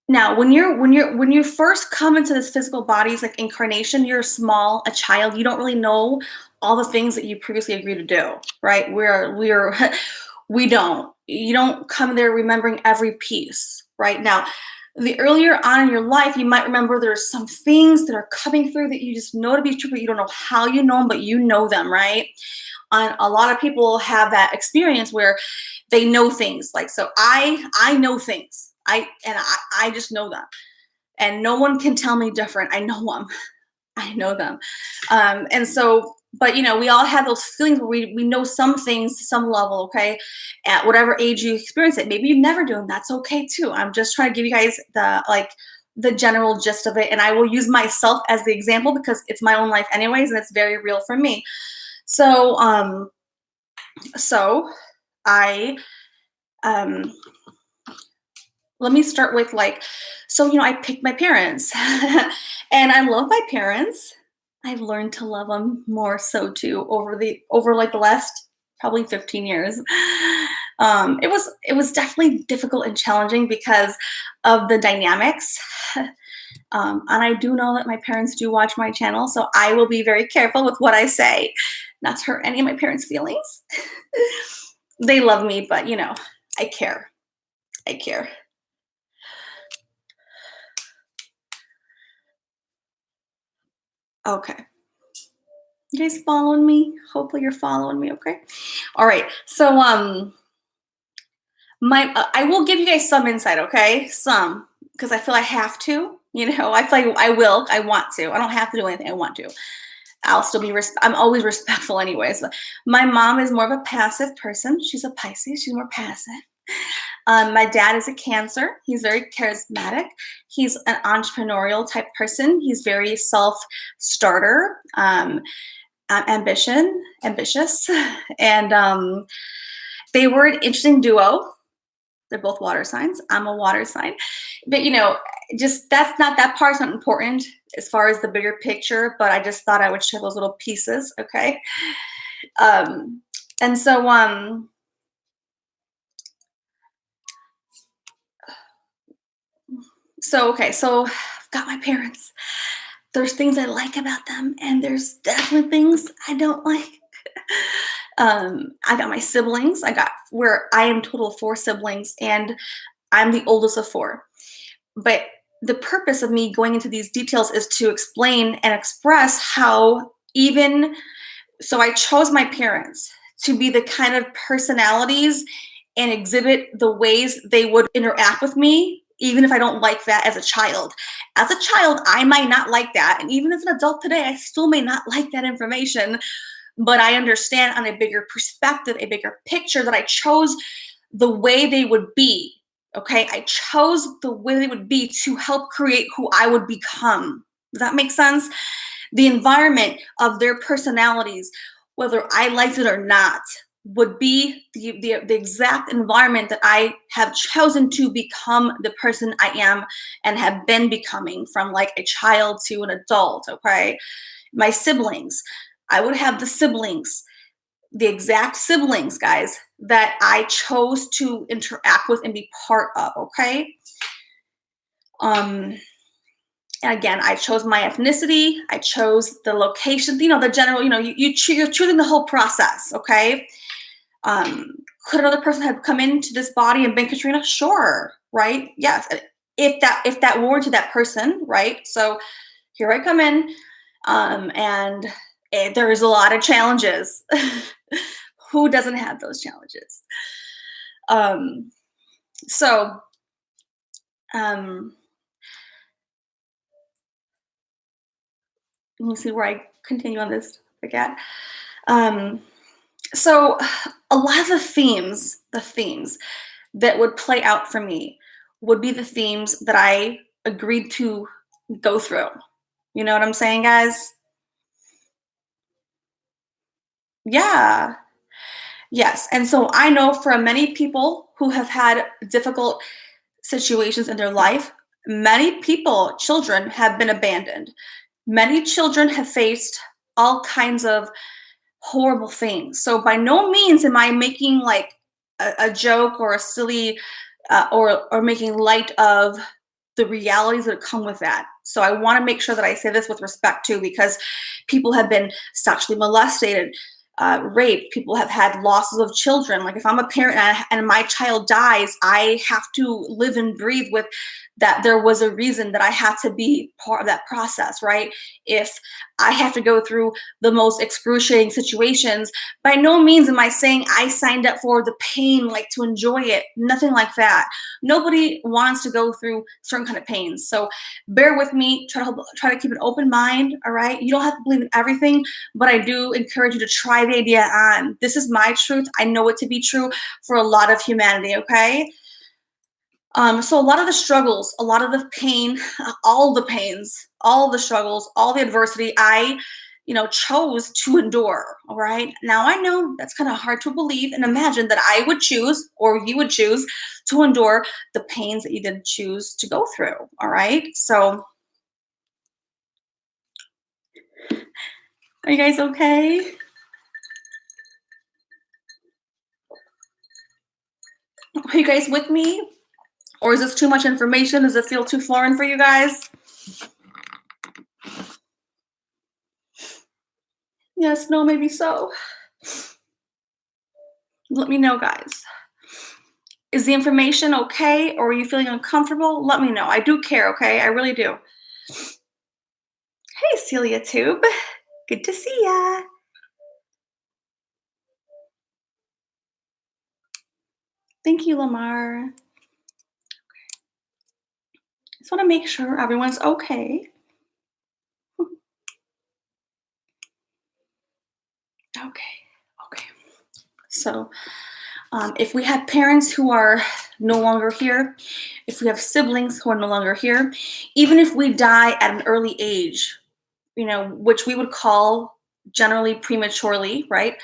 now when you first come into this physical body's like incarnation, you're small, a child, you don't really know all the things that you previously agreed to do, right? We're we don't. You don't come there remembering every piece, right? Now, the earlier on in your life, you might remember there's some things that are coming through that you just know to be true, but you don't know how you know them, but you know them, right? And a lot of people have that experience where they know things. Like, so I know things. I just know them. And no one can tell me different. I know them. I know them. And so, but we all have those feelings where we know some things to some level, okay? At whatever age you experience it. Maybe you never do, and that's okay too. I'm just trying to give you guys the general gist of it. And I will use myself as the example because it's my own life anyways, and it's very real for me. So I let me start with I picked my parents and I love my parents. I've learned to love them more so too over the last probably 15 years. It was definitely difficult and challenging because of the dynamics. And I do know that my parents do watch my channel, so I will be very careful with what I say, not to hurt any of my parents' feelings. They love me, but I care. I care. Okay. You guys following me? Hopefully you're following me, okay? All right. So I will give you guys some insight, okay? Some, because I feel I have to. I feel like I will. I want to. I don't have to do anything. I want to. I'll still be I'm always respectful anyways. But my mom is more of a passive person. She's a Pisces. She's more passive. My dad is a Cancer. He's very charismatic. He's an entrepreneurial type person. He's very self-starter, ambitious. And they were an interesting duo. They're both water signs. I'm a water sign. But, just that part's not important as far as the bigger picture, but I just thought I would share those little pieces, okay? And so, so I've got my parents. There's things I like about them, and there's definitely things I don't like. I got my siblings. Where I am total of 4 siblings, and I'm the oldest of 4. But the purpose of me going into these details is to explain and express how so I chose my parents to be the kind of personalities and exhibit the ways they would interact with me, even if I don't like that as a child. As a child, I might not like that. And even as an adult today, I still may not like that information. But I understand on a bigger perspective, a bigger picture, that I chose the way they would be. Okay, I chose the way they would be to help create who I would become. Does that make sense? The environment of their personalities, whether I liked it or not, would be the exact environment that I have chosen to become the person I am and have been becoming from like a child to an adult, okay? My siblings, I would have the exact siblings, guys, that I chose to interact with and be part of, okay? And again, I chose my ethnicity, I chose the location, the general, you're choosing the whole process, okay? Could another person have come into this body and been Katrina? Sure, right? Yes, if that warranted that person, right? So here I come in, and there is a lot of challenges. Who doesn't have those challenges? Let me see where I continue on this again. So a lot of the themes that would play out for me would be the themes that I agreed to go through. You know what I'm saying, guys? Yeah. Yes. And so I know for many people who have had difficult situations in their life, many children have been abandoned. Many children have faced all kinds of horrible things. So by no means am I making like a joke or a silly or making light of the realities that come with that. So I want to make sure that I say this with respect too, because people have been sexually molested, raped. People have had losses of children. Like if I'm a parent and my child dies, I have to live and breathe with that. There was a reason that I had to be part of that process, right? If I have to go through the most excruciating situations, by no means am I saying I signed up for the pain, like to enjoy it. Nothing like that. Nobody wants to go through certain kind of pains. So bear with me. Try to keep an open mind. All right. You don't have to believe in everything, but I do encourage you to try the idea on. This is my truth. I know it to be true for a lot of humanity. Okay. So a lot of the struggles, a lot of the pain, all the pains, all the struggles, all the adversity, I, chose to endure. All right. Now I know that's kind of hard to believe and imagine that I would choose or you would choose to endure the pains that you didn't choose to go through. All right. So are you guys okay? Are you guys with me? Or is this too much information? Does it feel too foreign for you guys? Yes, no, maybe so. Let me know, guys. Is the information okay, or are you feeling uncomfortable? Let me know. I do care, okay? I really do. Hey, Celia Tube. Good to see ya. Thank you, Lamar. Just want to make sure everyone's okay. Okay. So, if we have parents who are no longer here, if we have siblings who are no longer here, even if we die at an early age, which we would call generally prematurely, right?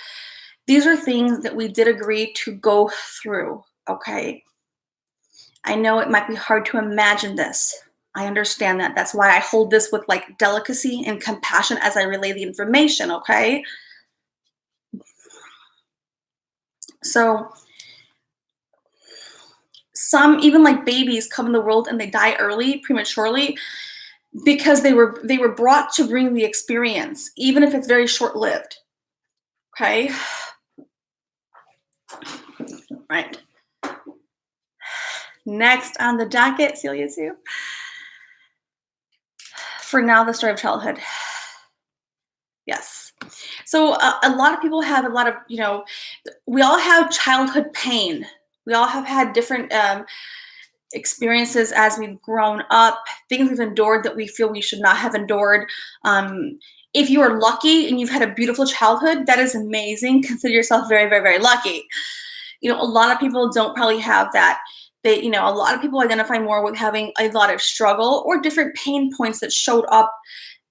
These are things that we did agree to go through, okay? I know it might be hard to imagine this. I understand that. That's why I hold this with like delicacy and compassion as I relay the information, okay? So, some even like babies come in the world and they die early, prematurely, because they were brought to bring the experience, even if it's very short-lived. Okay? Right. Next on the docket, Celia Sue. For now, the story of childhood. Yes. So a lot of people have a lot of, we all have childhood pain. We all have had different experiences as we've grown up, things we've endured that we feel we should not have endured. If you are lucky and you've had a beautiful childhood, that is amazing. Consider yourself very, very, very lucky. A lot of people don't probably have that. A lot of people identify more with having a lot of struggle or different pain points that showed up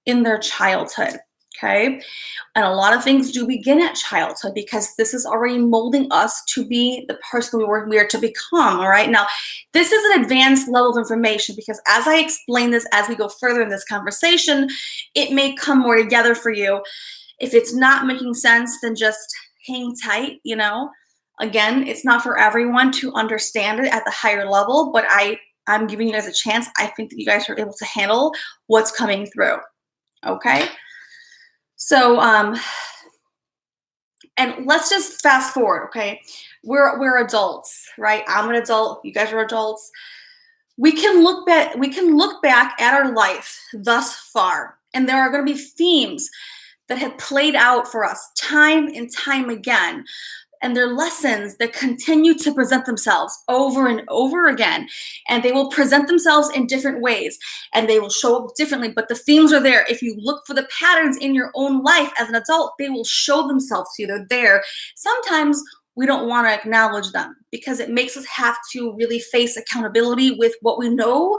in their childhood. Okay. And a lot of things do begin at childhood because this is already molding us to be the person we are to become. All right. Now, this is an advanced level of information because as I explain this, as we go further in this conversation, it may come more together for you. If it's not making sense, then just hang tight. Again, it's not for everyone to understand it at the higher level, but I'm giving you guys a chance. I think that you guys are able to handle what's coming through. Okay. So, and let's just fast forward, okay? We're adults, right? I'm an adult. You guys are adults. We can look back at our life thus far, and there are going to be themes that have played out for us time and time again. And they're lessons that continue to present themselves over and over again. And they will present themselves in different ways and they will show up differently, but the themes are there. If you look for the patterns in your own life as an adult, they will show themselves to you. They're there. Sometimes we don't want to acknowledge them because it makes us have to really face accountability with what we know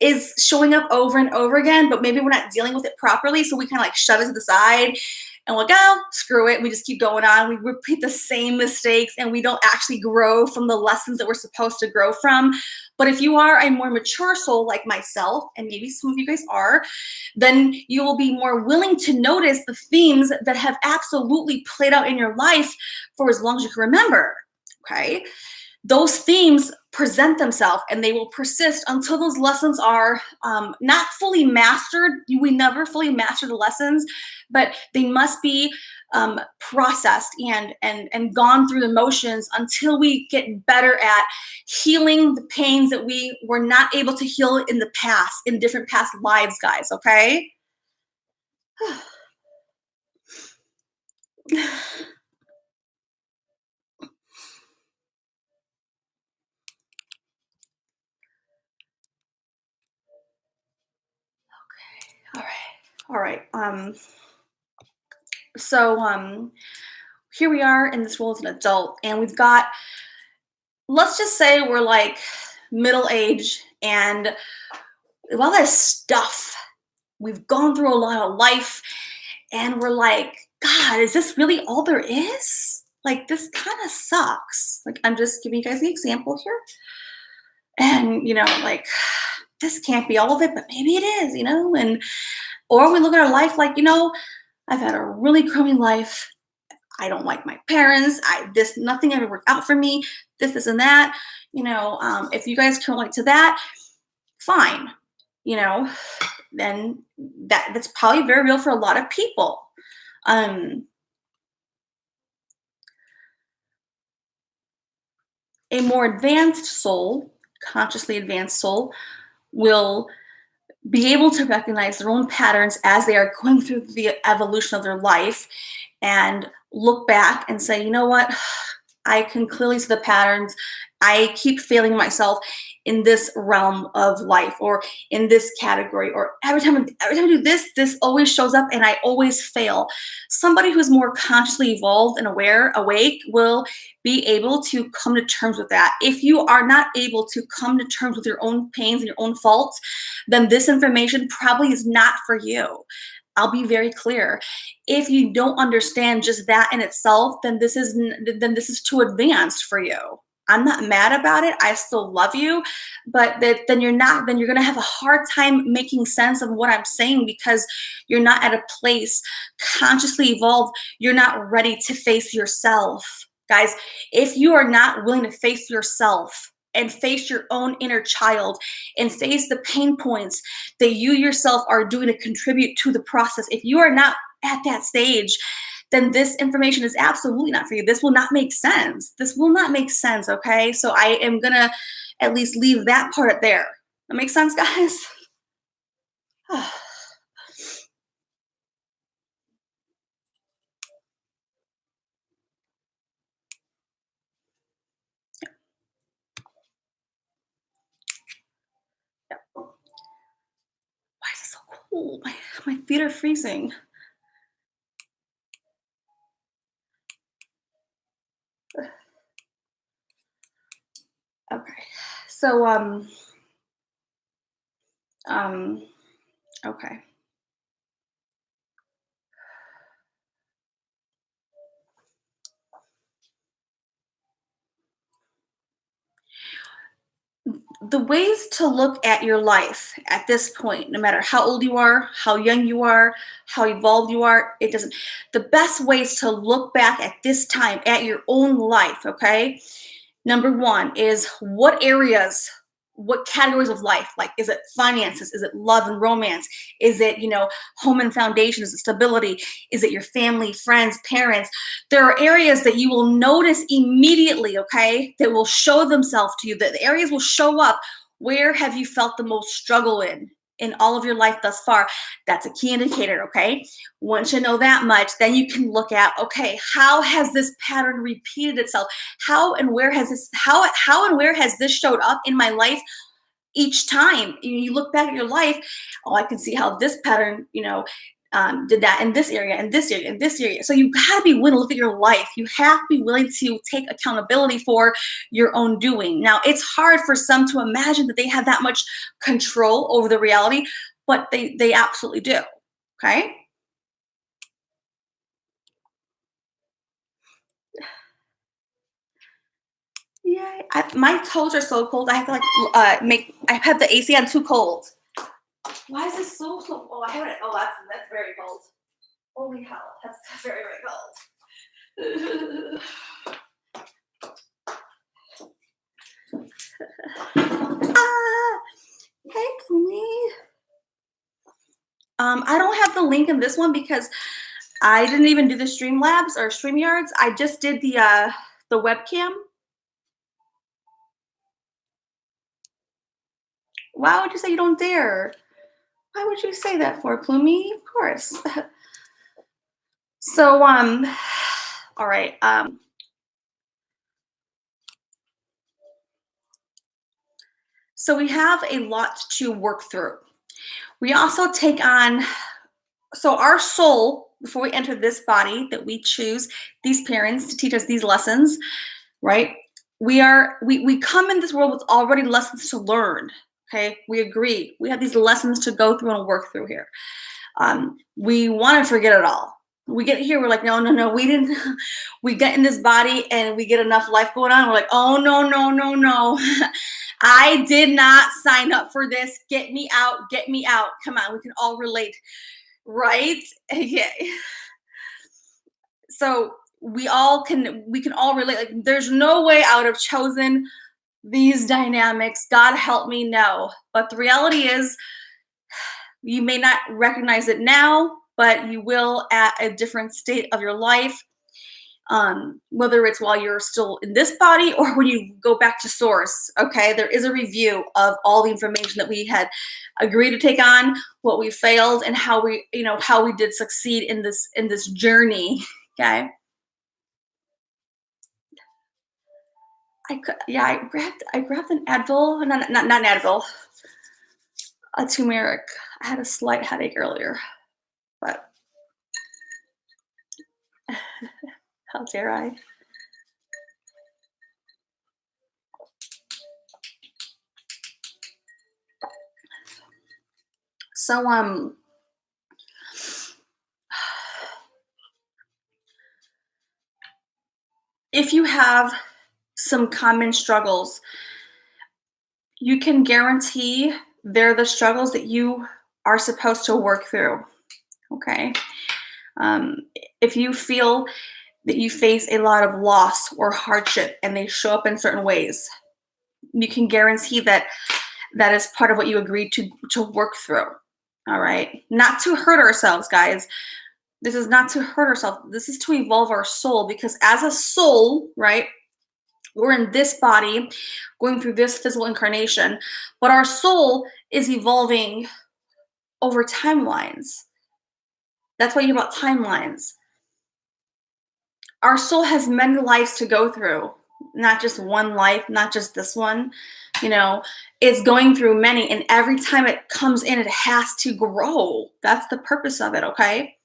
is showing up over and over again, but maybe we're not dealing with it properly. So we kind of like shove it to the side. And we'll go, screw it. We just keep going on. We repeat the same mistakes and we don't actually grow from the lessons that we're supposed to grow from. But if you are a more mature soul like myself, and maybe some of you guys are, then you will be more willing to notice the themes that have absolutely played out in your life for as long as you can remember. Okay? Those themes present themselves and they will persist until those lessons are not fully mastered. We never fully master the lessons, but they must be processed and gone through the motions until we get better at healing the pains that we were not able to heal in the past, in different past lives, guys. Okay. All right. All right. So here we are in this world as an adult, and we've got, let's just say we're like middle age, and all this stuff. We've gone through a lot of life, and we're like, God, is this really all there is? Like, this kind of sucks. Like, I'm just giving you guys the example here. And, like, this can't be all of it, but maybe it is, and or we look at our life like, I've had a really crummy life. I don't like my parents. Nothing ever worked out for me. This, and that. If you guys can relate to that, fine. Then that's probably very real for a lot of people. A more advanced soul, consciously advanced soul, will be able to recognize their own patterns as they are going through the evolution of their life and look back and say, you know what? I can clearly see the patterns. I keep failing myself in this realm of life or in this category, or every time I do this always shows up and I always fail. Somebody who's more consciously evolved and awake will be able to come to terms with that. If you are not able to come to terms with your own pains and your own faults, then this information probably is not for you. I'll be very clear. If you don't understand just that in itself, then this is too advanced for you. I'm not mad about it. I still love you, but then you're going to have a hard time making sense of what I'm saying because you're not at a place consciously evolved. You're not ready to face yourself. Guys, if you are not willing to face yourself and face your own inner child and face the pain points that you yourself are doing to contribute to the process, if you are not at that stage, then this information is absolutely not for you. This will not make sense. This will not make sense, okay? So I am going to at least leave that part there. That makes sense, guys? Why is it so cold? My feet are freezing. Okay. So okay. The ways to look at your life at this point, no matter how old you are, how young you are, how evolved you are, it doesn't. The best ways to look back at this time at your own life, okay? Number one is what areas, what categories of life, like is it finances, is it love and romance, is it home and foundation, is it stability, is it your family, friends, parents? There are areas that you will notice immediately, okay, that will show themselves to you. That the areas will show up. Where have you felt the most struggle in all of your life thus far? That's a key indicator, okay? Once you know that much, then you can look at, okay, how has this pattern repeated itself? How and where has this showed up in my life each time? You look back at your life, oh, I can see how this pattern, did that in this area, and this area, and this area. So you got to be willing to look at your life. You have to be willing to take accountability for your own doing. Now, it's hard for some to imagine that they have that much control over the reality, but they absolutely do. Okay. Yeah, my toes are so cold. I have to like I have the AC on too cold. Why is this so? Oh, I have it. Oh, that's very cold. Holy hell, that's very cold. Ah, hey, Chloe. I don't have the link in this one because I didn't even do the Streamlabs or StreamYards. I just did the webcam. Why would you say you don't dare? Why would you say that for, Plumie? Of course. So, all right. So we have a lot to work through. We also take on, so our soul, before we enter this body that we choose, these parents to teach us these lessons, right? We come in this world with already lessons to learn. Okay, we agree. We have these lessons to go through and work through here. We want to forget it all. We get here, we're like, no, we didn't. We get in this body and we get enough life going on. We're like, oh no. I did not sign up for this. Get me out, get me out. Come on, we can all relate, right? Yeah. So we can all relate. Like, there's no way I would have chosen these dynamics. God help me, no. But the reality is, you may not recognize it now, but you will at a different state of your life. Whether it's while you're still in this body or when you go back to source. Okay, there is a review of all the information that we had agreed to take on, what we failed, and how we did succeed in this journey. Okay. I grabbed an Advil, not an Advil, a turmeric. I had a slight headache earlier, but how dare I? So if you have some common struggles, you can guarantee they're the struggles that you are supposed to work through. Okay. If you feel that you face a lot of loss or hardship and they show up in certain ways, you can guarantee that that is part of what you agreed to work through. All right. Not to hurt ourselves, guys. This is not to hurt ourselves. This is to evolve our soul, because as a soul, right, we're in this body going through this physical incarnation, but our soul is evolving over timelines. That's why you hear about timelines. Our soul has many lives to go through, not just one life, not just this one. It's going through many, and every time it comes in, it has to grow. That's the purpose of it, okay?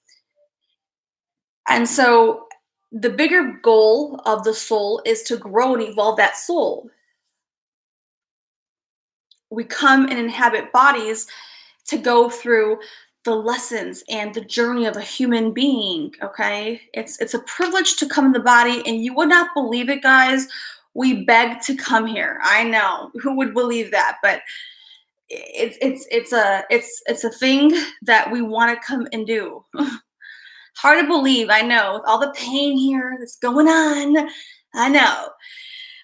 And so the bigger goal of the soul is to grow and evolve that soul. We come and inhabit bodies to go through the lessons and the journey of a human being. Okay, it's a privilege to come in the body, and you would not believe it, guys. We beg to come here. I know, who would believe that? But it's a thing that we want to come and do. Hard to believe, I know, with all the pain here that's going on. I know.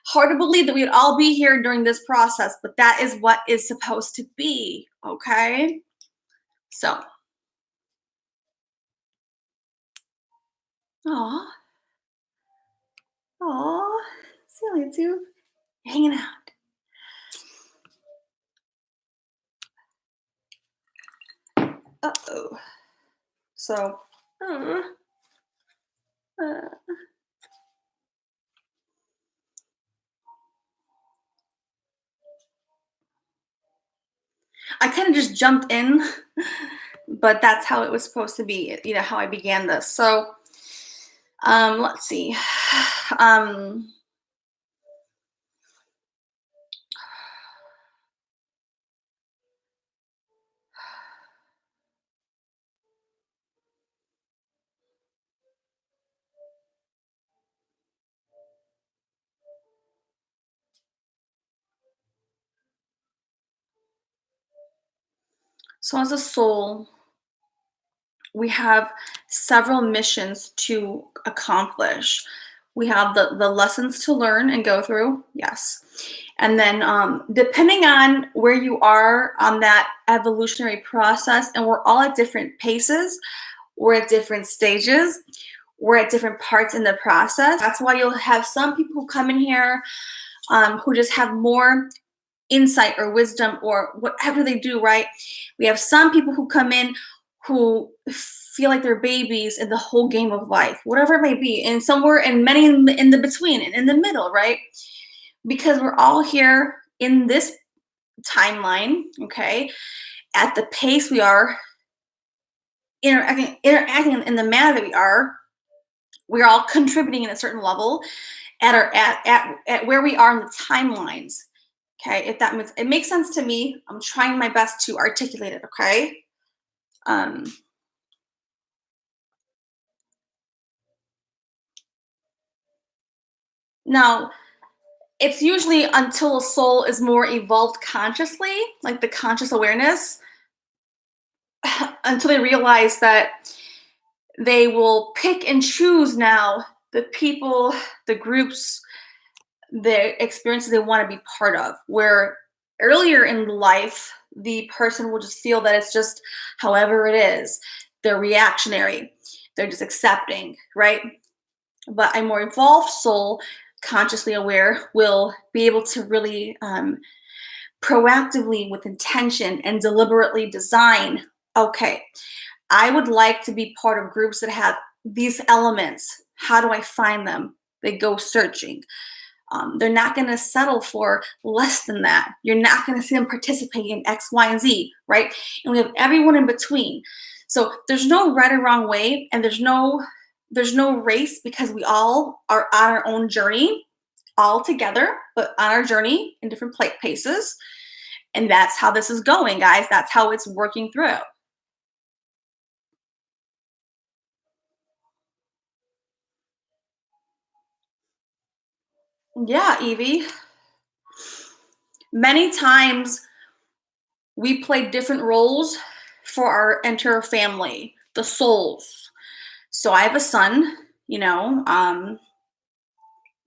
Hard to believe that we would all be here during this process, but that is what is supposed to be, okay? So, aw, see you two hanging out. Uh-oh. So, uh, I kind of just jumped in, but that's how it was supposed to be, how I began this. So, let's see. So as a soul, we have several missions to accomplish. We have the lessons to learn and go through, yes. And then depending on where you are on that evolutionary process, and we're all at different paces, we're at different stages, we're at different parts in the process. That's why you'll have some people who come in here who just have more insight or wisdom or whatever they do, right? We have some people who come in who feel like they're babies in the whole game of life, whatever it may be, and somewhere and many in the between and in the middle, right? Because we're all here in this timeline, okay, at the pace we are, interacting in the manner that we're all contributing in a certain level at our at where we are in the timelines. Okay, if that makes it makes sense to me, I'm trying my best to articulate it. Okay. Um, Now, it's usually until a soul is more evolved consciously, like the conscious awareness, until they realize that they will pick and choose now the people, the groups, the experiences they want to be part of. Where earlier in life, the person will just feel that it's just however it is. They're reactionary, they're just accepting, right? But a more evolved soul, consciously aware, will be able to really proactively, with intention and deliberately design, okay, I would like to be part of groups that have these elements. How do I find them? They go searching. They're not going to settle for less than that. You're not going to see them participate in X, Y, and Z, right? And we have everyone in between. So there's no right or wrong way, and there's no race, because we all are on our own journey, all together, but on our journey in different paces. And that's how this is going, guys. That's how it's working through. Yeah, Evie. Many times we play different roles for our entire family, the souls. So I have a son,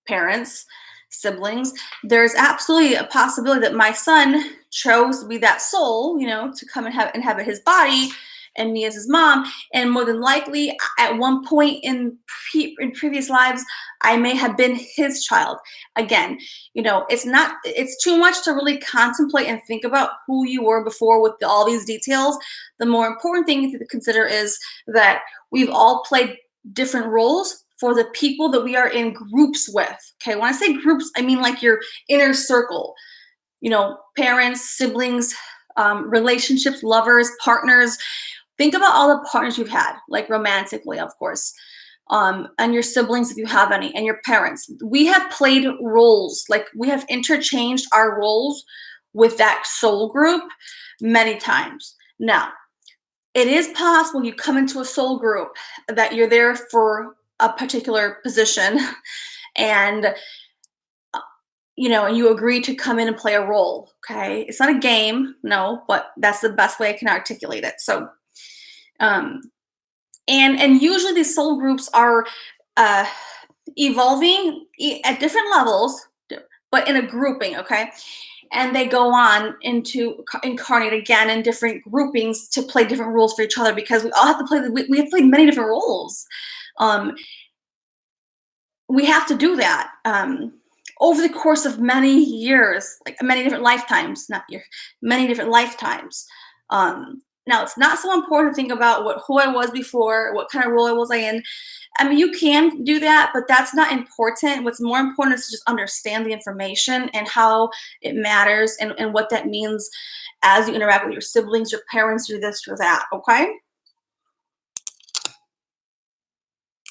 parents, siblings. There's absolutely a possibility that my son chose to be that soul, to come and inhabit his body, and me as his mom. And more than likely, at one point in previous lives, I may have been his child. Again, it's too much to really contemplate and think about who you were before with all these details. The more important thing to consider is that we've all played different roles for the people that we are in groups with. Okay, when I say groups, I mean like your inner circle, parents, siblings, relationships, lovers, partners. Think about all the partners you've had, like romantically, of course, and your siblings, if you have any, and your parents. We have played roles, like we have interchanged our roles with that soul group many times. Now, it is possible you come into a soul group that you're there for a particular position, and and you agree to come in and play a role. Okay, it's not a game, no, but that's the best way I can articulate it. So um and usually these soul groups are uh evolving at different levels, but in a grouping. Okay, and they go on into incarnate again in different groupings to play different roles for each other, because we all have to play we have played many different roles. um we have to do that over the course of many years, like many different lifetimes, not years, many different lifetimes. Now, it's not so important to think about who I was before, what kind of role was I in. I mean, you can do that, but that's not important. What's more important is to just understand the information and how it matters, and what that means as you interact with your siblings, your parents, do this, do that. Okay.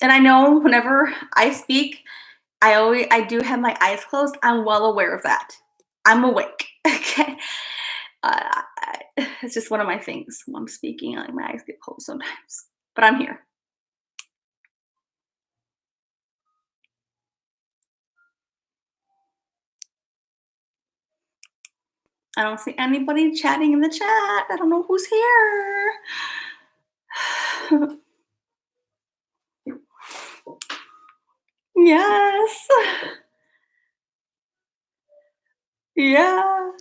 And I know whenever I speak, I do have my eyes closed. I'm well aware of that. I'm awake. Okay. It's just one of my things when I'm speaking. Like my eyes get closed sometimes, but I'm here. I don't see anybody chatting in the chat. I don't know who's here. Yes. Yeah.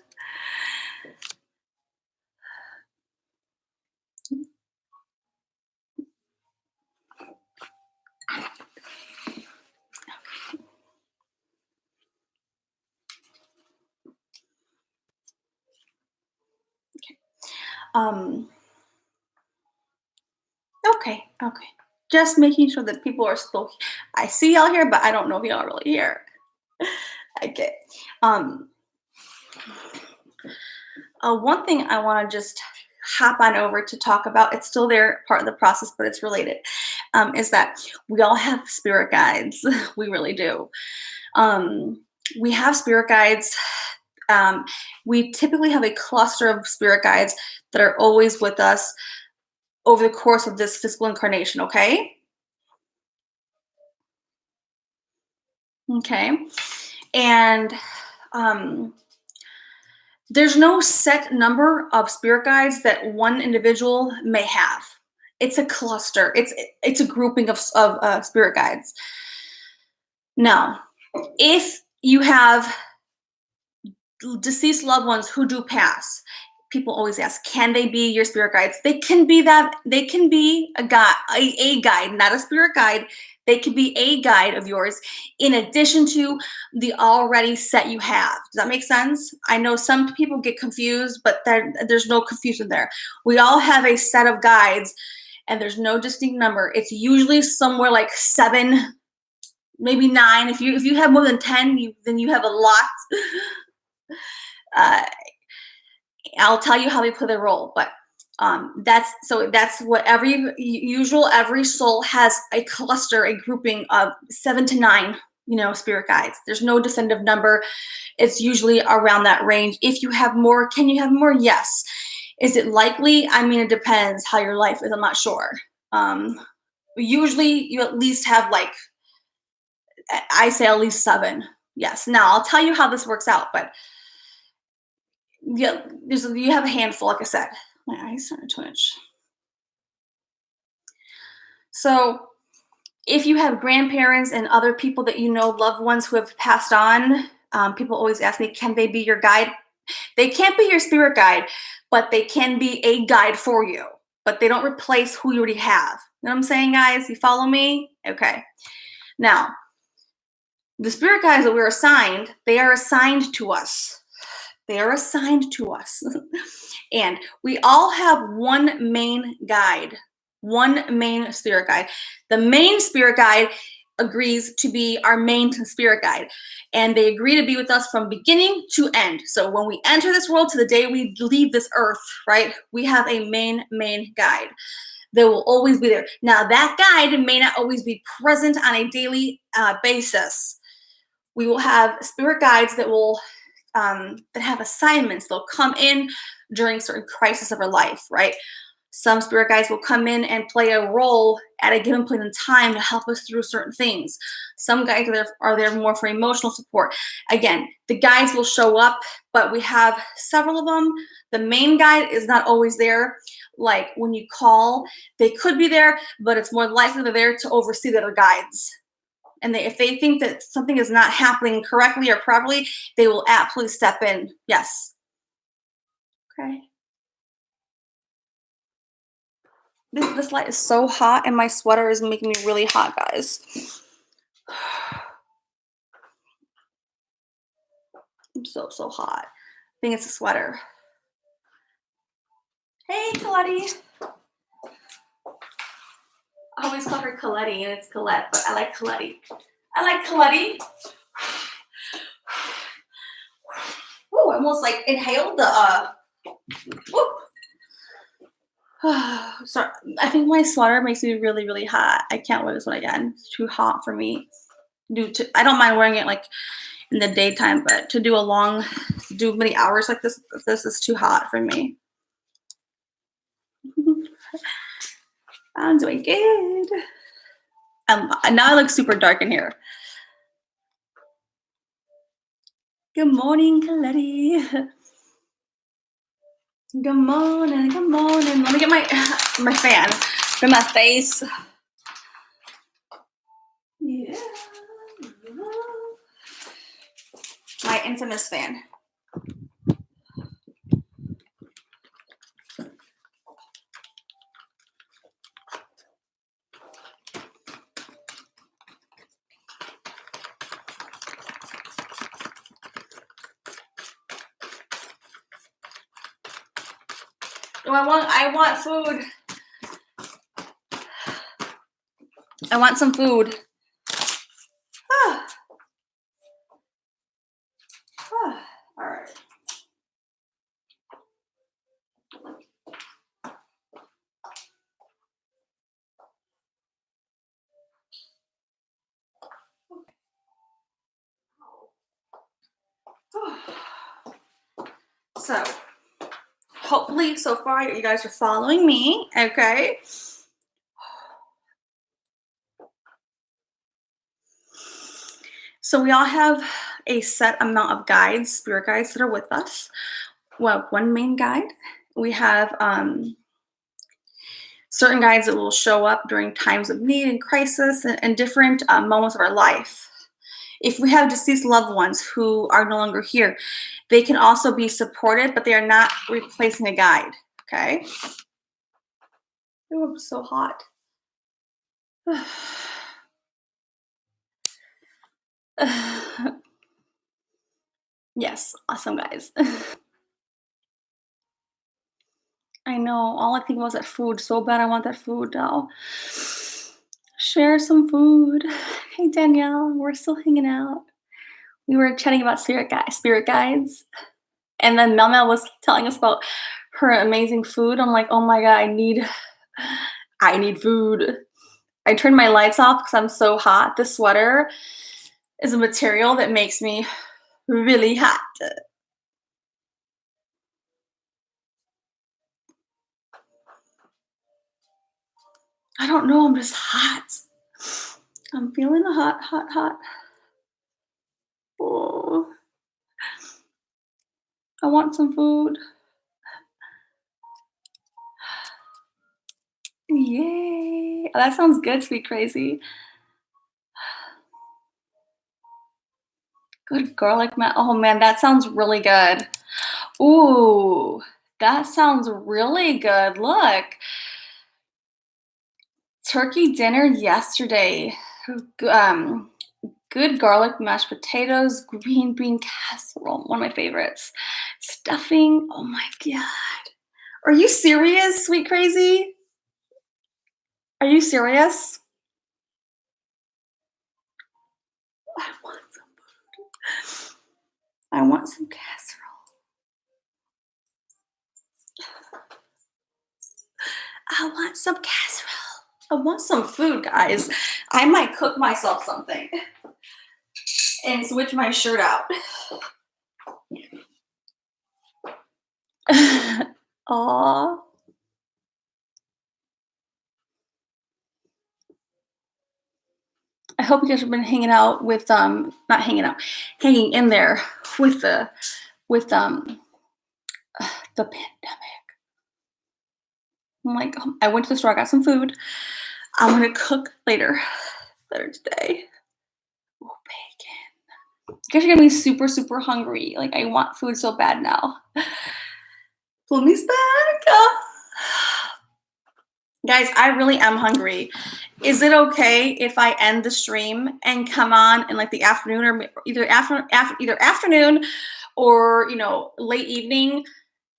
Um, okay. Just making sure that people are still, I see y'all here, but I don't know if y'all are really here. Okay. One thing I want to just hop on over to talk about, it's still there, part of the process, but it's related, is that we all have spirit guides. We really do. We have spirit guides. We typically have a cluster of spirit guides that are always with us over the course of this physical incarnation, okay? Okay. And there's no set number of spirit guides that one individual may have. It's a cluster. It's a grouping of spirit guides. Now, if you have deceased loved ones who do pass, people always ask, can they be your spirit guides? They can be that. They can be a guide, not a spirit guide. They could be a guide of yours in addition to the already set you have. Does that make sense? I know some people get confused, but there's no confusion there. We all have a set of guides, and there's no distinct number. It's usually somewhere like 7, maybe 9. If you have more than 10, then you have a lot. I'll tell you how they play their role, but that's what every soul has a cluster, a grouping of 7 to 9, spirit guides. There's no definitive number. It's usually around that range. If you have more, can you have more? Yes. Is it likely? I mean, it depends how your life is. I'm not sure. Usually you at least have, like, I say at least 7. Yes. Now I'll tell you how this works out, but yeah, you have a handful, like I said. My eyes starting to twitch. So if you have grandparents and other people that you know, loved ones who have passed on, people always ask me, can they be your guide? They can't be your spirit guide, but they can be a guide for you. But they don't replace who you already have. You know what I'm saying, guys? You follow me? Okay. Now, the spirit guides that we're assigned, they are assigned to us. They are assigned to us. And we all have one main guide, one main spirit guide. The main spirit guide agrees to be our main spirit guide, and they agree to be with us from beginning to end. So when we enter this world to the day we leave this earth, right, we have a main guide. They will always be there. Now, that guide may not always be present on a daily basis. We will have spirit guides that will that have assignments. They'll come in during certain crises of our life, right? Some spirit guides will come in and play a role at a given point in time to help us through certain things. Some guides are there more for emotional support. Again, the guides will show up, but we have several of them. The main guide is not always there. Like when you call, they could be there, but it's more likely they're there to oversee the other guides. And if they think that something is not happening correctly or properly, they will absolutely step in. Yes. Okay. This light is so hot, and my sweater is making me really hot, guys. I'm so hot. I think it's a sweater. Hey, Coletti. I always call her Coletti, and it's Colette, but I like Coletti. Ooh, I almost like inhaled the sorry, I think my sweater makes me really, really hot. I can't wear this one again. It's too hot for me. I don't mind wearing it like in the daytime, but to do many hours like this is too hot for me. I'm doing good. Now I look super dark in here. Good morning, Coletti. Good morning, good morning. Let me get my my fan in my face. Yeah. My infamous fan. Oh, I want food. I want some food. Ah. Ah. All right. So, hopefully, so far, you guys are following me, okay? So, we all have a set amount of guides, spirit guides that are with us. Well, one main guide. We have certain guides that will show up during times of need and crisis and different moments of our life. If we have deceased loved ones who are no longer here, they can also be supported, but they are not replacing a guide, okay? Oh, it's so hot. Yes, awesome, guys. I know, all I think about was that food. So bad I want that food now. Share some food. Hey, Danielle, we're still hanging out. We were chatting about spirit guides. And then Mel Mel was telling us about her amazing food. I'm like, oh my god, I need food. I turned my lights off because I'm so hot. This sweater is a material that makes me really hot. I don't know, I'm just hot. I'm feeling hot, hot, hot. Oh, I want some food. Yay. That sounds good, Sweet Crazy. Good garlic man. Oh man, that sounds really good. Ooh, that sounds really good. Look, turkey dinner yesterday. Um, good garlic mashed potatoes, green bean casserole, one of my favorites. Stuffing. Oh my god. Are you serious, Sweet Crazy? Are you serious? I want some food. I want some casserole. I want some casserole. I want some food, guys. I might cook myself something and switch my shirt out. Aw. I hope you guys have been hanging out with not hanging out, hanging in there with the pandemic. I'm like, I went to the store, I got some food. I'm gonna cook later today. Oh, bacon. You guys are gonna be super, super hungry. Like, I want food so bad now. Pull me back. Guys, I really am hungry. Is it okay if I end the stream and come on in like the afternoon or either afternoon or late evening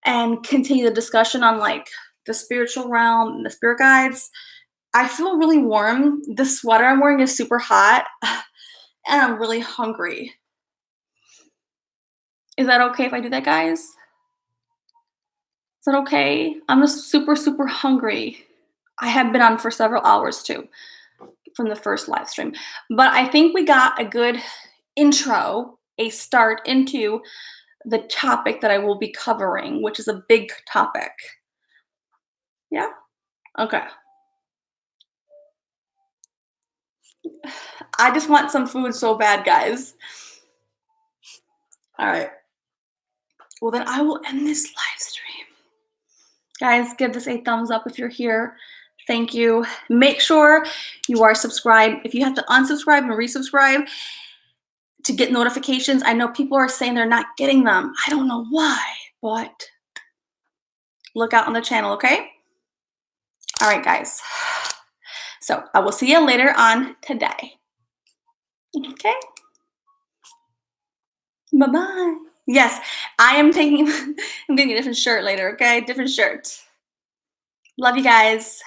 and continue the discussion on like the spiritual realm and the spirit guides? I feel really warm. The sweater I'm wearing is super hot and I'm really hungry. Is that okay if I do that, guys? Is that okay? I'm just super, super hungry. I have been on for several hours too from the first live stream. But I think we got a good intro, a start into the topic that I will be covering, which is a big topic. Yeah? Okay. I just want some food so bad, guys. All right. Well, then I will end this live stream. Guys, give this a thumbs up if you're here. Thank you. Make sure you are subscribed. If you have to unsubscribe and resubscribe to get notifications, I know people are saying they're not getting them. I don't know why, but look out on the channel, okay? All right, guys. So I will see you later on today. Okay? Bye-bye. Yes, I am taking, I'm getting a different shirt later, okay? Different shirt. Love you guys.